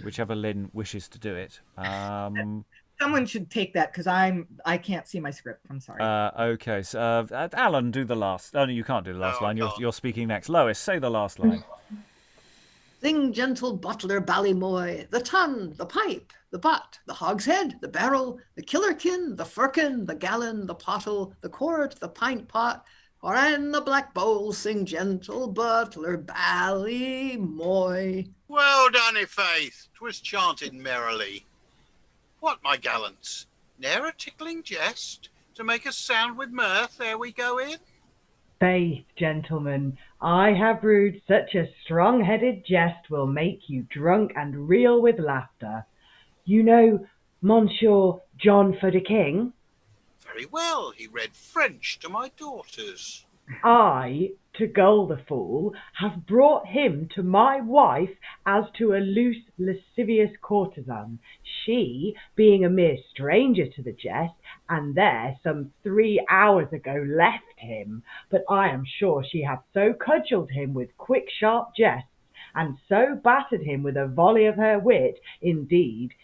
whichever Lynn wishes to do it. Someone should take that because I can't see my script. I'm sorry. Okay, so Alan, do the last. Oh no, you can't do the last line. You're speaking next. Lois, say the last line. Sing, gentle butler Ballymoy, the tun, the pipe, the butt, the hogshead, the barrel, the killerkin, the firkin, the gallon, the pottle, the quart, the pint pot, or in the black bowl, sing, gentle butler Ballymoy. Well done, i' faith. 'Twas chanted merrily. What, my gallants? Ne'er a tickling jest to make us sound with mirth ere we go in? Faith, gentlemen, I have brewed such a strong-headed jest will make you drunk and reel with laughter. You know Monsieur John for the King? Very well, he read French to my daughters. I, to gull the fool, have brought him to my wife as to a loose lascivious courtesan, she being a mere stranger to the jest, and there some 3 hours ago left him. But I am sure she hath so cudgelled him with quick sharp jests, and so battered him with a volley of her wit, indeed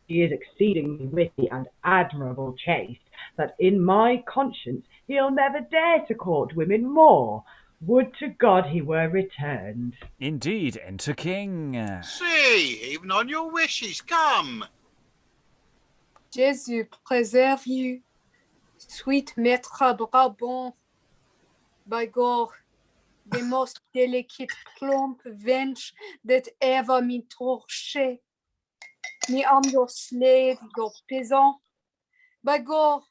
he is exceedingly witty and admirable chaste, that in my conscience he'll never dare to court women more. Would to God he were returned. Indeed, enter King. See, even on your wishes, come. Jésus préserve you, sweet Maître Brabant. By God, the most delicate plump wench that ever me torché. Me am your slave, your peasant. By God,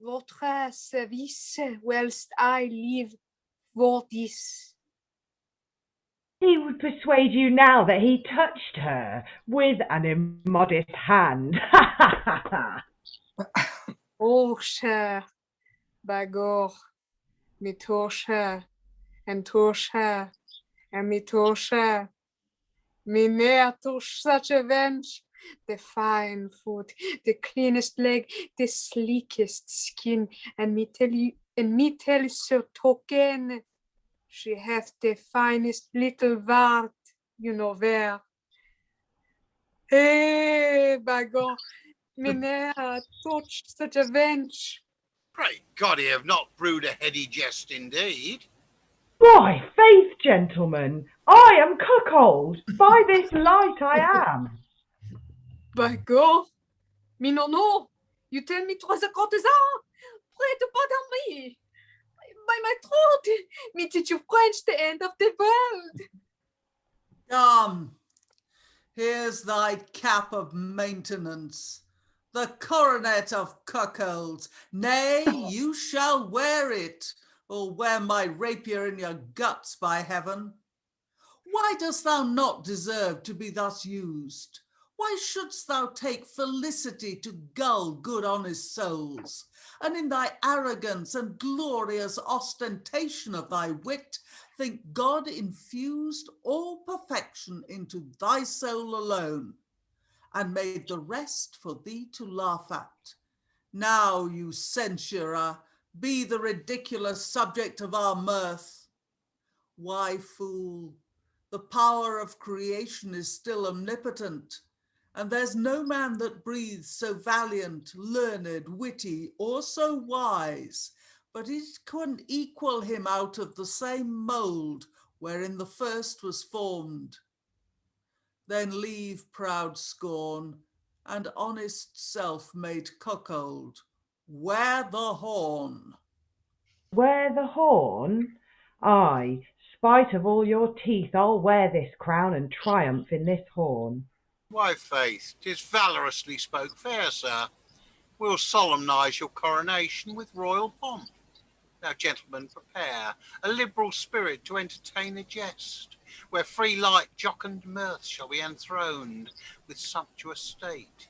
votre service whilst I live for this. He would persuade you now that he touched her with an immodest hand. Oh, cher, by God, me touche her, and touche her, and me touche her. Me ne'er touch such a wench. The fine foot, the cleanest leg, the sleekest skin, and me tell you Sir Token, she hath the finest little wart, you know where. Hey, by God, me ne'er touch such a wench. Pray God, he have not brewed a heady jest indeed. Why, faith, gentlemen, I am cuckold. By this light I am. By God, me no know. You tell me 'twas a courtesan. Pray to pardon me. By my throat, me teach you French the end of the world. Come, here's thy cap of maintenance, the coronet of cuckolds. Nay, you shall wear it, or wear my rapier in your guts, by heaven. Why dost thou not deserve to be thus used? Why shouldst thou take felicity to gull good honest souls, and in thy arrogance and glorious ostentation of thy wit, think God infused all perfection into thy soul alone, and made the rest for thee to laugh at? Now, you censurer, be the ridiculous subject of our mirth. Why, fool, the power of creation is still omnipotent, and there's no man that breathes so valiant, learned, witty, or so wise, but it couldn't equal him out of the same mould wherein the first was formed. Then leave proud scorn and honest self-made cuckold. Wear the horn. Wear the horn? Aye, spite of all your teeth, I'll wear this crown and triumph in this horn. Why, faith, 'tis valorously spoke fair, sir. We'll solemnise your coronation with royal pomp. Now, gentlemen, prepare a liberal spirit to entertain a jest, where free light, jocund mirth shall be enthroned with sumptuous state.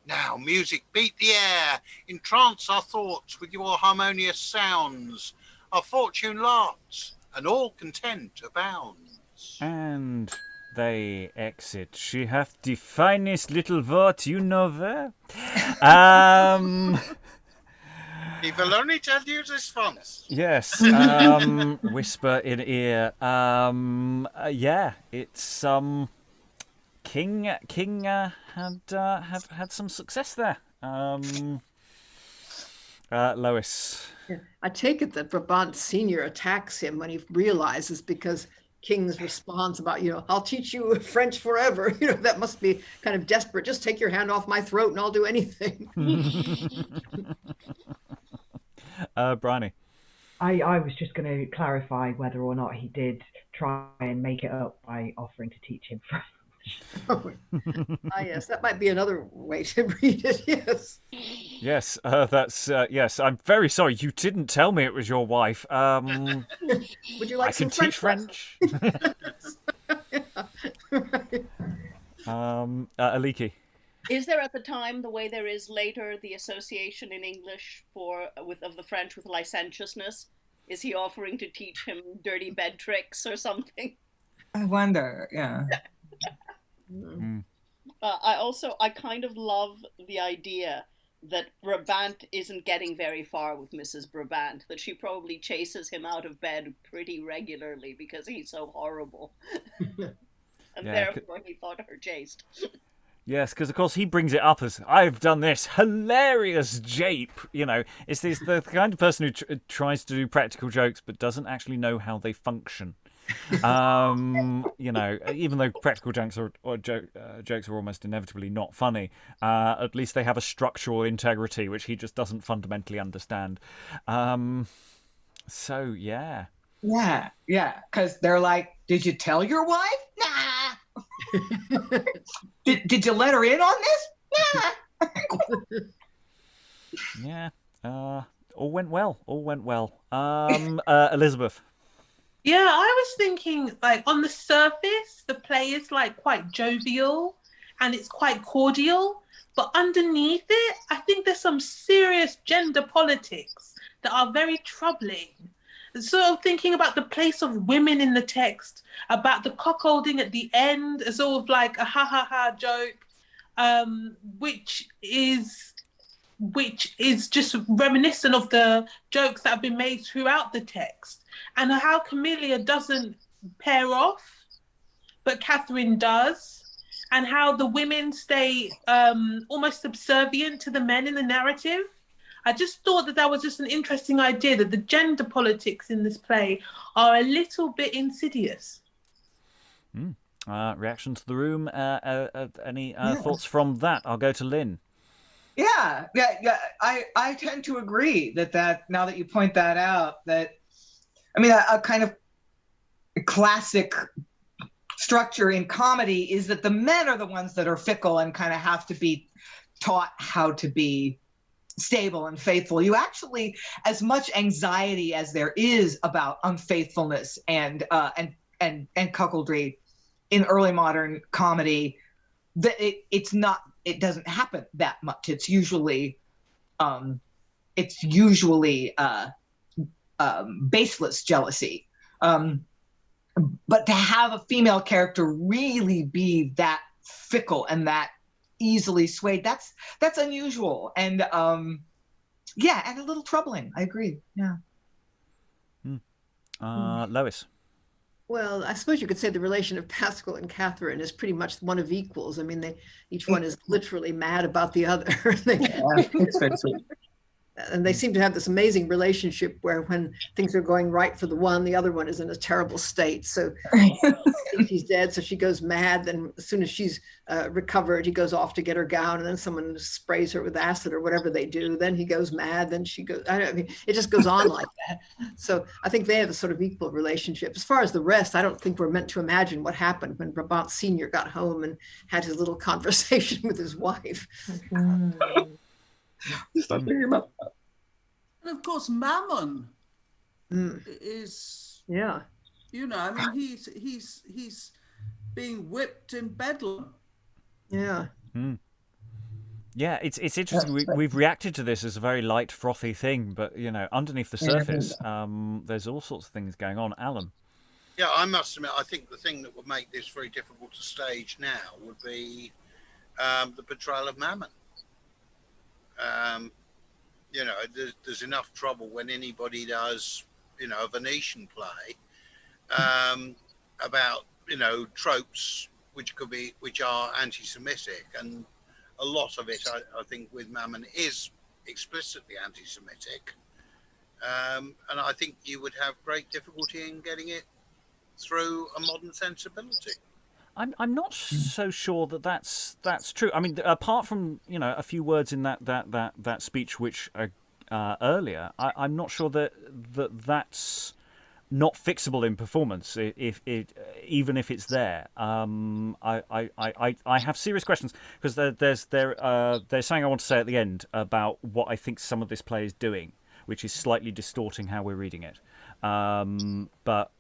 Now, music, beat the air, entrance our thoughts with your harmonious sounds. Our fortune laughs, and all content abounds. And they exit. She hath the finest little wort, you know where. He will only tell you this once. Yes. Whisper in ear. Yeah, it's King had some success there. Lois. Yeah. I take it that Brabant Senior attacks him when he realizes, because King's response about, I'll teach you French forever. That must be kind of desperate. Just take your hand off my throat and I'll do anything. Briony. I was just going to clarify whether or not he did try and make it up by offering to teach him French. Yes, that might be another way to read it. Yes. Yes, that's yes. I'm very sorry. You didn't tell me it was your wife. Would you like I some can French teach French. Aliki. Is there at the time, the way there is later, the association in English of the French with licentiousness? Is he offering to teach him dirty bed tricks or something? I wonder, yeah. I kind of love the idea that Brabant isn't getting very far with Mrs. Brabant, that she probably chases him out of bed pretty regularly because he's so horrible. And therefore he thought her chaste. Yes, because of course he brings it up as, I've done this hilarious jape. You know, it's the kind of person who tries to do practical jokes but doesn't actually know how they function. You know, even though practical jokes jokes are almost inevitably not funny, at least they have a structural integrity which he just doesn't fundamentally understand. So yeah. Yeah, because they're like, did you tell your wife? Nah. did you let her in on this? Nah. Yeah. All went well. Elizabeth. Yeah, I was thinking, like, on the surface, the play is like quite jovial and it's quite cordial, but underneath it, I think there's some serious gender politics that are very troubling. Sort of thinking about the place of women in the text, about the cuckolding at the end, as sort of like a ha joke, which is just reminiscent of the jokes that have been made throughout the text, and how Camelia doesn't pair off, but Katherine does, and how the women stay almost subservient to the men in the narrative. I just thought that was just an interesting idea, that the gender politics in this play are a little bit insidious. Reaction to the room? Any thoughts from that? I'll go to Lynn. Yeah. I tend to agree that now that you point that out, that, I mean, a kind of classic structure in comedy is that the men are the ones that are fickle and kind of have to be taught how to be stable and faithful. You actually, as much anxiety as there is about unfaithfulness and cuckoldry in early modern comedy, that it doesn't happen that much. It's usually baseless jealousy. But to have a female character really be that fickle and that easily swayed, that's unusual, and and a little troubling. I agree. Yeah. Lois. Well, I suppose you could say the relation of Pasquil and Katherine is pretty much one of equals. I mean, each one is literally mad about the other. It's very sweet. And they seem to have this amazing relationship where when things are going right for the one, the other one is in a terrible state. So he's dead, so she goes mad. Then as soon as she's recovered, he goes off to get her gown, and then someone sprays her with acid or whatever they do. Then he goes mad. Then she goes, I mean, it just goes on like that. So I think they have a sort of equal relationship. As far as the rest, I don't think we're meant to imagine what happened when Brabant Senior got home and had his little conversation with his wife. Stop thinking about that. And of course, Mamon is, you know, I mean, he's being whipped in Bedlam. Yeah. Yeah, it's interesting. We've reacted to this as a very light, frothy thing, but you know, underneath the surface, there's all sorts of things going on. Alan. Yeah, I must admit, I think the thing that would make this very difficult to stage now would be the portrayal of Mamon. You know, there's enough trouble when anybody does, you know, a Venetian play about, you know, tropes which are anti-Semitic, and a lot of it, I think, with Mamon is explicitly anti-Semitic, and I think you would have great difficulty in getting it through a modern sensibility. I'm not so sure that's true. I mean, apart from, you know, a few words in that speech which earlier, I'm not sure that's not fixable in performance. Even if it's there, I have serious questions, because there's something I want to say at the end about what I think some of this play is doing, which is slightly distorting how we're reading it. But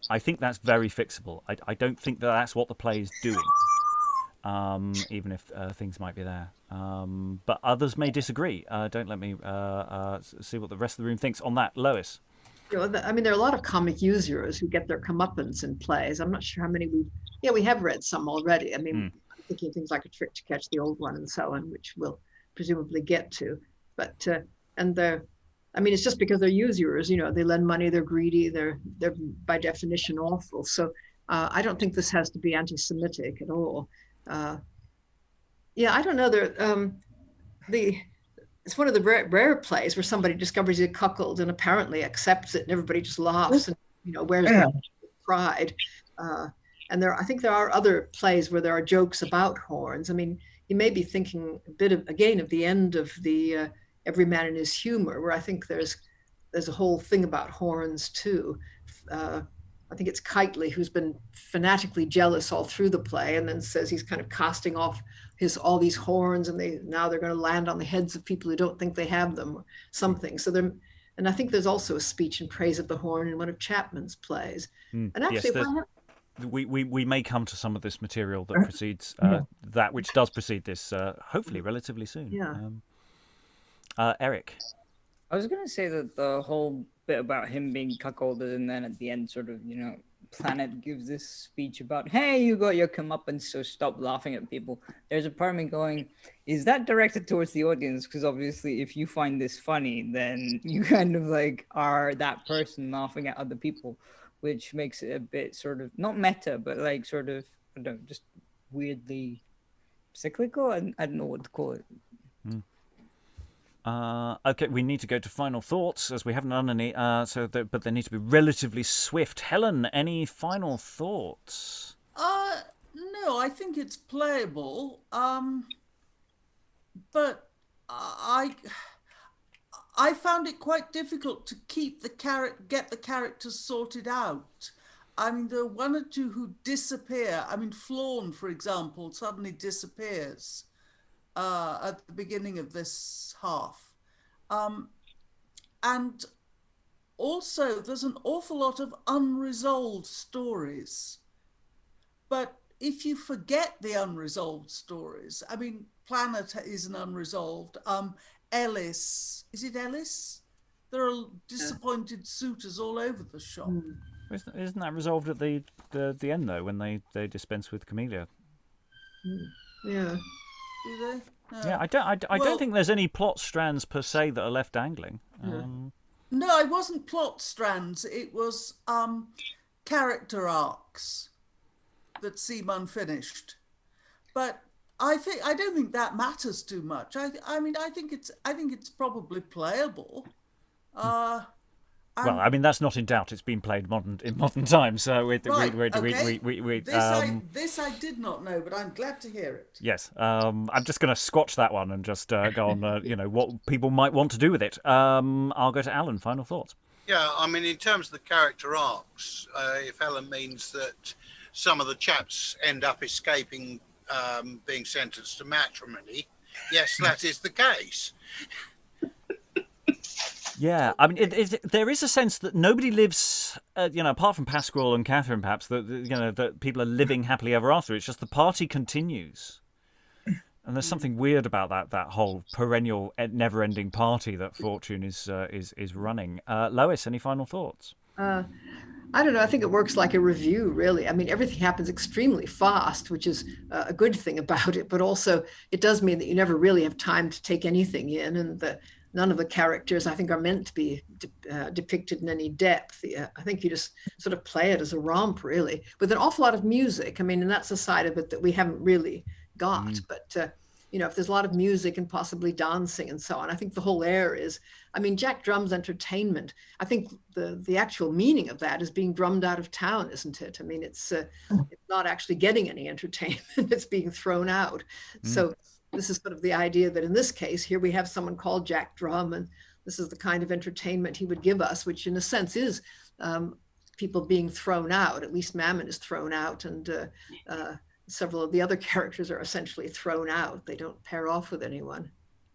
I think that's very fixable. I don't think that's what the play is doing, even if things might be there. But others may disagree. Don't let me see what the rest of the room thinks on that. Lois. You know, I mean, there are a lot of comic usurers who get their comeuppance in plays. I'm not sure how many we have read some already. I mean, I'm thinking things like A Trick to Catch the Old One and so on, which we'll presumably get to. But I mean, it's just because they're usurers, you know, they lend money, they're greedy, they're by definition awful. So I don't think this has to be anti-Semitic at all. Yeah, I don't know. It's one of the rare plays where somebody discovers he's cuckold and apparently accepts it, and everybody just laughs and wears their pride. And I think there are other plays where there are jokes about horns. I mean, you may be thinking a bit of the end of the Every Man in His Humor, where I think there's a whole thing about horns too. I think it's Kitely who's been fanatically jealous all through the play, and then says he's kind of casting off all these horns, and now they're going to land on the heads of people who don't think they have them, or something. So and I think there's also a speech in praise of the horn in one of Chapman's plays. And actually, we may come to some of this material that precedes that which does precede this, hopefully relatively soon. Yeah. Eric. I was going to say that the whole bit about him being cuckolded, and then at the end, sort of, Planet gives this speech about, hey, you got your comeuppance, so stop laughing at people. There's a part of me going, is that directed towards the audience? Because obviously, if you find this funny, then you kind of are that person laughing at other people, which makes it a bit sort of not meta, but sort of, I don't know, just weirdly cyclical. I don't know what to call it. Okay, we need to go to final thoughts as we haven't done any. But they need to be relatively swift. Helen, any final thoughts? No, I think it's playable. But I found it quite difficult to get the characters sorted out. I mean, there are one or two who disappear. I mean, Flawn, for example, suddenly disappears at the beginning of this half. And also, there's an awful lot of unresolved stories. But if you forget the unresolved stories, I mean, Planet is an unresolved. Ellis, is it Ellis? There are disappointed suitors all over the shop. Isn't that resolved at the end though, when they dispense with Camelia? Yeah. Do they? Yeah, I don't think there's any plot strands per se that are left dangling. No, it wasn't plot strands. It was character arcs that seem unfinished. But I don't think that matters too much. I mean, I think it's probably playable. Well, I mean, that's not in doubt. It's been played in modern times. So this I did not know, but I'm glad to hear it. Yes, I'm just going to scotch that one and just go on. What people might want to do with it. I'll go to Alan. Final thoughts. Yeah, I mean, in terms of the character arcs, if Helen means that some of the chaps end up escaping being sentenced to matrimony, yes, that is the case. Yeah, I mean, there is a sense that nobody lives, apart from Pasquil and Katherine, perhaps, that people are living happily ever after. It's just the party continues, and there's something weird about that whole perennial, never-ending party that Fortune is running. Lois, any final thoughts? I don't know. I think it works like a review, really. I mean, everything happens extremely fast, which is a good thing about it, but also it does mean that you never really have time to take anything in, and none of the characters, I think, are meant to be depicted in any depth. I think you just sort of play it as a romp, really, with an awful lot of music. I mean, and that's a side of it that we haven't really got. But, if there's a lot of music and possibly dancing and so on, I think the whole air is, I mean, Jack Drum's entertainment, I think the actual meaning of that is being drummed out of town, isn't it? I mean, it's not actually getting any entertainment, it's being thrown out. So this is sort of the idea that in this case, here we have someone called Jack Drum, and this is the kind of entertainment he would give us, which in a sense is people being thrown out. At least Mamon is thrown out, and several of the other characters are essentially thrown out. They don't pair off with anyone.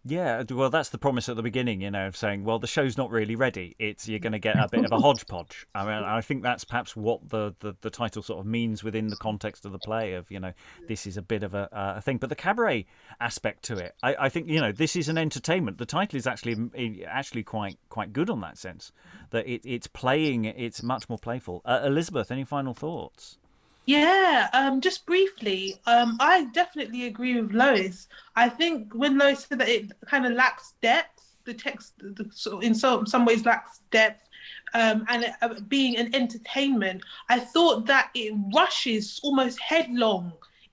Yeah, well, that's the promise at the beginning, of saying, well, the show's not really ready. You're going to get a bit of a hodgepodge. I mean, I think that's perhaps what the title sort of means within the context of the play of, this is a bit of a thing. But the cabaret aspect to it, I think, this is an entertainment. The title is actually quite good on that sense, that it's much more playful. Elizabeth, any final thoughts? Yeah, just briefly, I definitely agree with Lois. I think when Lois said that it kind of lacks depth, the text in some ways lacks depth, and being an entertainment, I thought that it rushes almost headlong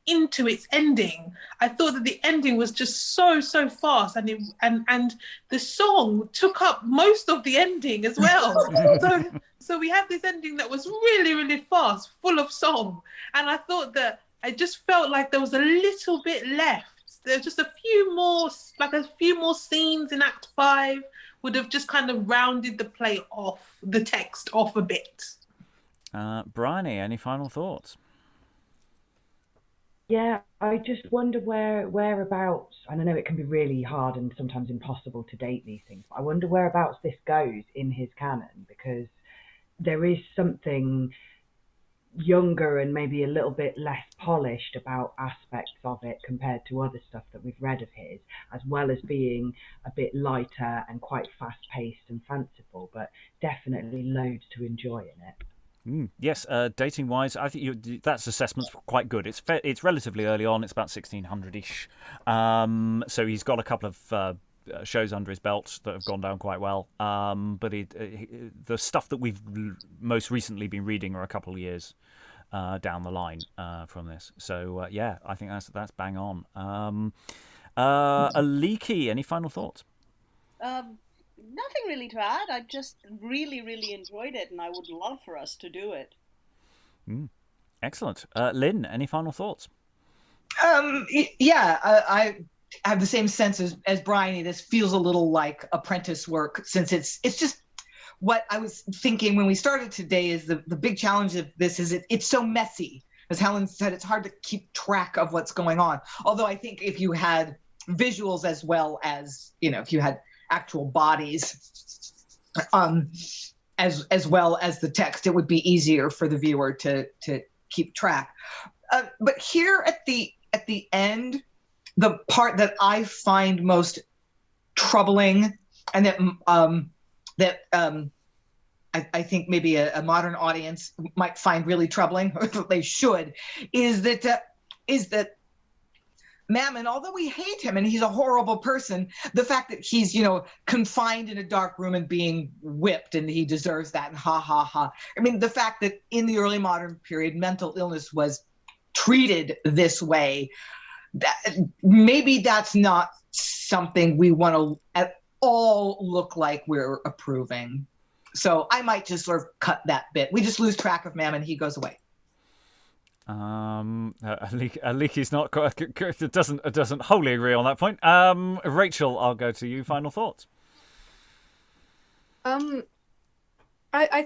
into its ending. I thought that the ending was just so fast, and the song took up most of the ending as well. so we had this ending that was really fast, full of song, and I thought that I just felt like there was a little bit left. There's just a few more scenes in Act 5 would have just kind of rounded the text off a bit. Briony, any final thoughts? Yeah, I just wonder whereabouts, and I know it can be really hard and sometimes impossible to date these things, but I wonder whereabouts this goes in his canon, because there is something younger and maybe a little bit less polished about aspects of it compared to other stuff that we've read of his, as well as being a bit lighter and quite fast-paced and fanciful, but definitely loads to enjoy in it. Yes, dating-wise, I think that's assessment's quite good. It's relatively early on. It's about 1600-ish. So he's got a couple of shows under his belt that have gone down quite well. But the stuff that we've most recently been reading are a couple of years down the line from this. So yeah, I think that's bang on. Aliki, any final thoughts? Nothing really to add. I just really enjoyed it, and I would love for us to do it. Excellent. Lynn, any final thoughts? I have the same sense as Briony. This feels a little like apprentice work, since it's just what I was thinking when we started today. Is the big challenge of this is it's so messy. As Helen said, it's hard to keep track of what's going on. Although I think if you had visuals as well as, if you had actual bodies as well as the text, it would be easier for the viewer to keep track. But here at the end, the part that I find most troubling, and that I think maybe a modern audience might find really troubling, or they should, is that Mamon, although we hate him and he's a horrible person, the fact that he's, confined in a dark room and being whipped, and he deserves that, and ha ha ha. I mean, the fact that in the early modern period, mental illness was treated this way, maybe that's not something we want to at all look like we're approving. So I might just sort of cut that bit. We just lose track of Mamon, he goes away. Aliki's not doesn't wholly agree on that point. Rachael, I'll go to you. Final thoughts. I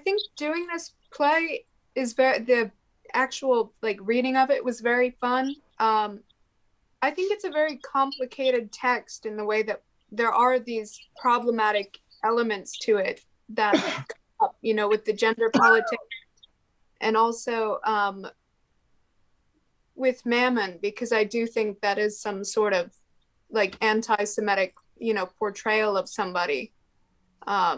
think doing this play is the actual reading of it was very fun. I think it's a very complicated text in the way that there are these problematic elements to it that come up, with the gender politics, and also with Mamon, because I do think that is some sort of anti-Semitic, portrayal of somebody. I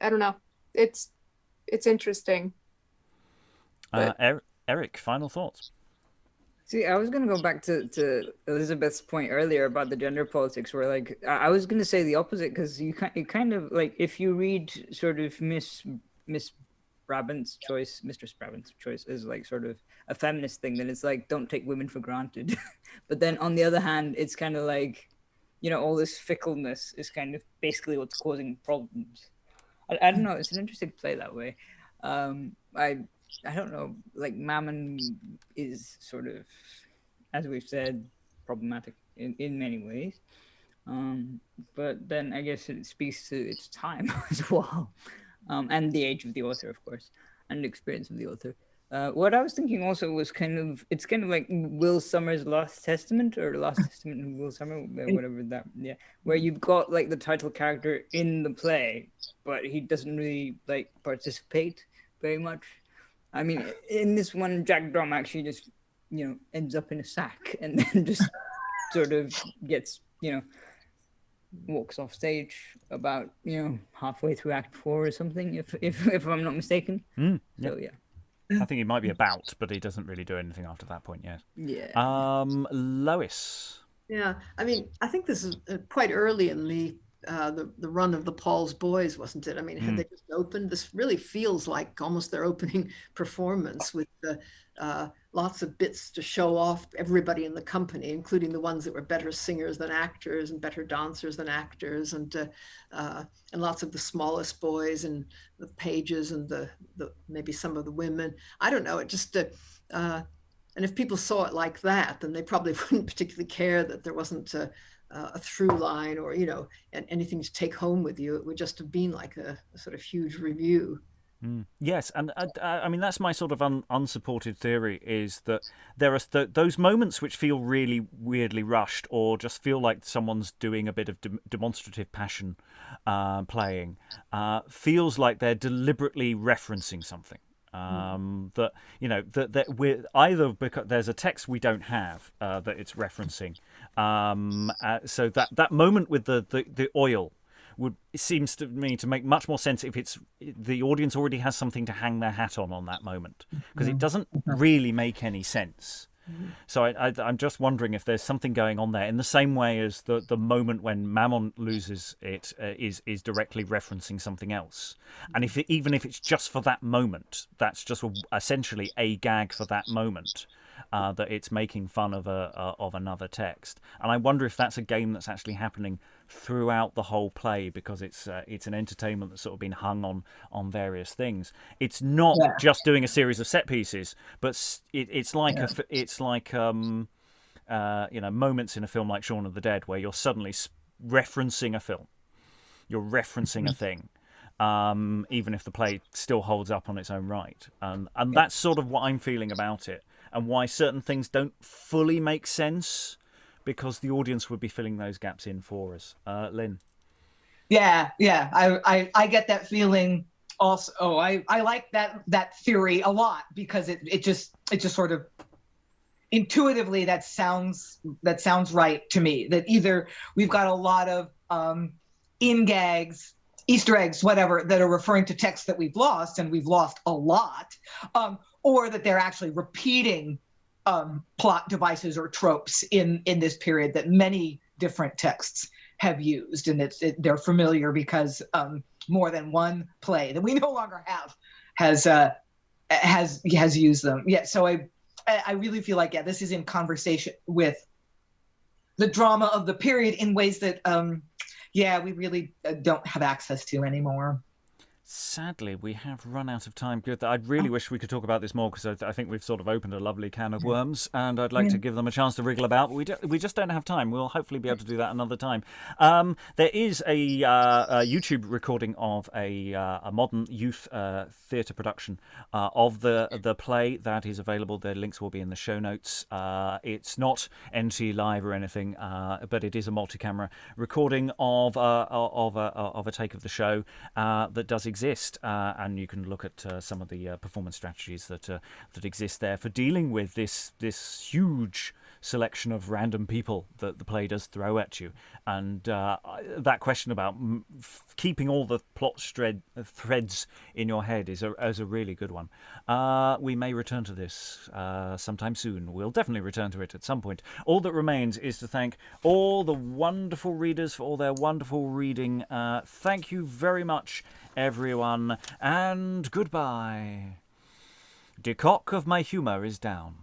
don't know. It's interesting. Eric, final thoughts. See, I was going to go back to Elizabeth's point earlier about the gender politics, where I was going to say the opposite, because you kind of if you read sort of Miss Brabant's choice, Mistress Brabant's choice is sort of a feminist thing, then it's don't take women for granted. But then on the other hand, it's kind of all this fickleness is kind of basically what's causing problems. I don't know, it's an interesting play that way. I don't know, Mamon is sort of, as we've said, problematic in many ways. But then I guess it speaks to its time as well. And the age of the author, of course, and the experience of the author. What I was thinking also was it's kind of like Will Summers' Last Testament, or Last Testament of Will Summer, whatever that, yeah, where you've got the title character in the play, but he doesn't really participate very much. I mean, in this one, Jack Drum actually just, ends up in a sack and then just sort of gets, walks off stage about, halfway through Act 4 or something, if I'm not mistaken. Yeah. So, yeah. I think he might be about, but he doesn't really do anything after that point yet. Yeah. Lois. Yeah, I mean, I think this is quite early in the the run of the Paul's Boys, wasn't it? I mean, had they just opened? This really feels like almost their opening performance with lots of bits to show off everybody in the company, including the ones that were better singers than actors and better dancers than actors, and lots of the smallest boys and the pages and the maybe some of the women. I don't know. It just and if people saw it like that, then they probably wouldn't particularly care that there wasn't a through line or, and anything to take home with you. It would just have been like a sort of huge review. Yes, and I mean, that's my sort of unsupported theory, is that there are those moments which feel really weirdly rushed or just feel like someone's doing a bit of demonstrative passion playing, feels like they're deliberately referencing something. That we're either because there's a text we don't have that it's referencing, so that moment with the oil it seems to me to make much more sense if the audience already has something to hang their hat on that moment, because it doesn't really make any sense. So I'm just wondering if there's something going on there, in the same way as the moment when Mamon loses it is directly referencing something else, and even if it's just for that moment, that's just essentially a gag for that moment, that it's making fun of another text. And I wonder if that's a game that's actually happening throughout the whole play, because it's an entertainment that's sort of been hung on various things. It's not just doing a series of set pieces, but it's like moments in a film like Shaun of the Dead where you're suddenly referencing a film, you're referencing a thing, even if the play still holds up on its own right, and that's sort of what I'm feeling about it, and why certain things don't fully make sense, because the audience would be filling those gaps in for us. Lynn? Yeah. I get that feeling also. Oh, I like that theory a lot, because it just sort of intuitively that sounds right to me. That either we've got a lot of in gags, Easter eggs, whatever, that are referring to texts that we've lost, and we've lost a lot, or that they're actually repeating plot devices or tropes in this period that many different texts have used, and they're familiar because more than one play that we no longer have has used them. Yeah, so I really feel like this is in conversation with the drama of the period in ways that we really don't have access to anymore. Sadly, we have run out of time. Good. I really wish we could talk about this more, because I think we've sort of opened a lovely can of worms, and I'd like to give them a chance to wriggle about, but we just don't have time. We'll hopefully be able to do that another time. There is a YouTube recording of a modern youth theatre production of the play that is available. The links will be in the show notes. It's not NC Live or anything, but it is a multi-camera recording of a take of the show that does exist, and you can look at some of the performance strategies that exist there for dealing with this huge selection of random people that the play does throw at you, and that question about keeping all the plot threads in your head is a really good one. We may return to this sometime soon. We'll definitely return to it at some point. All that remains is to thank all the wonderful readers for all their wonderful reading. Thank you very much, everyone, and goodbye. De cock of my humour is down.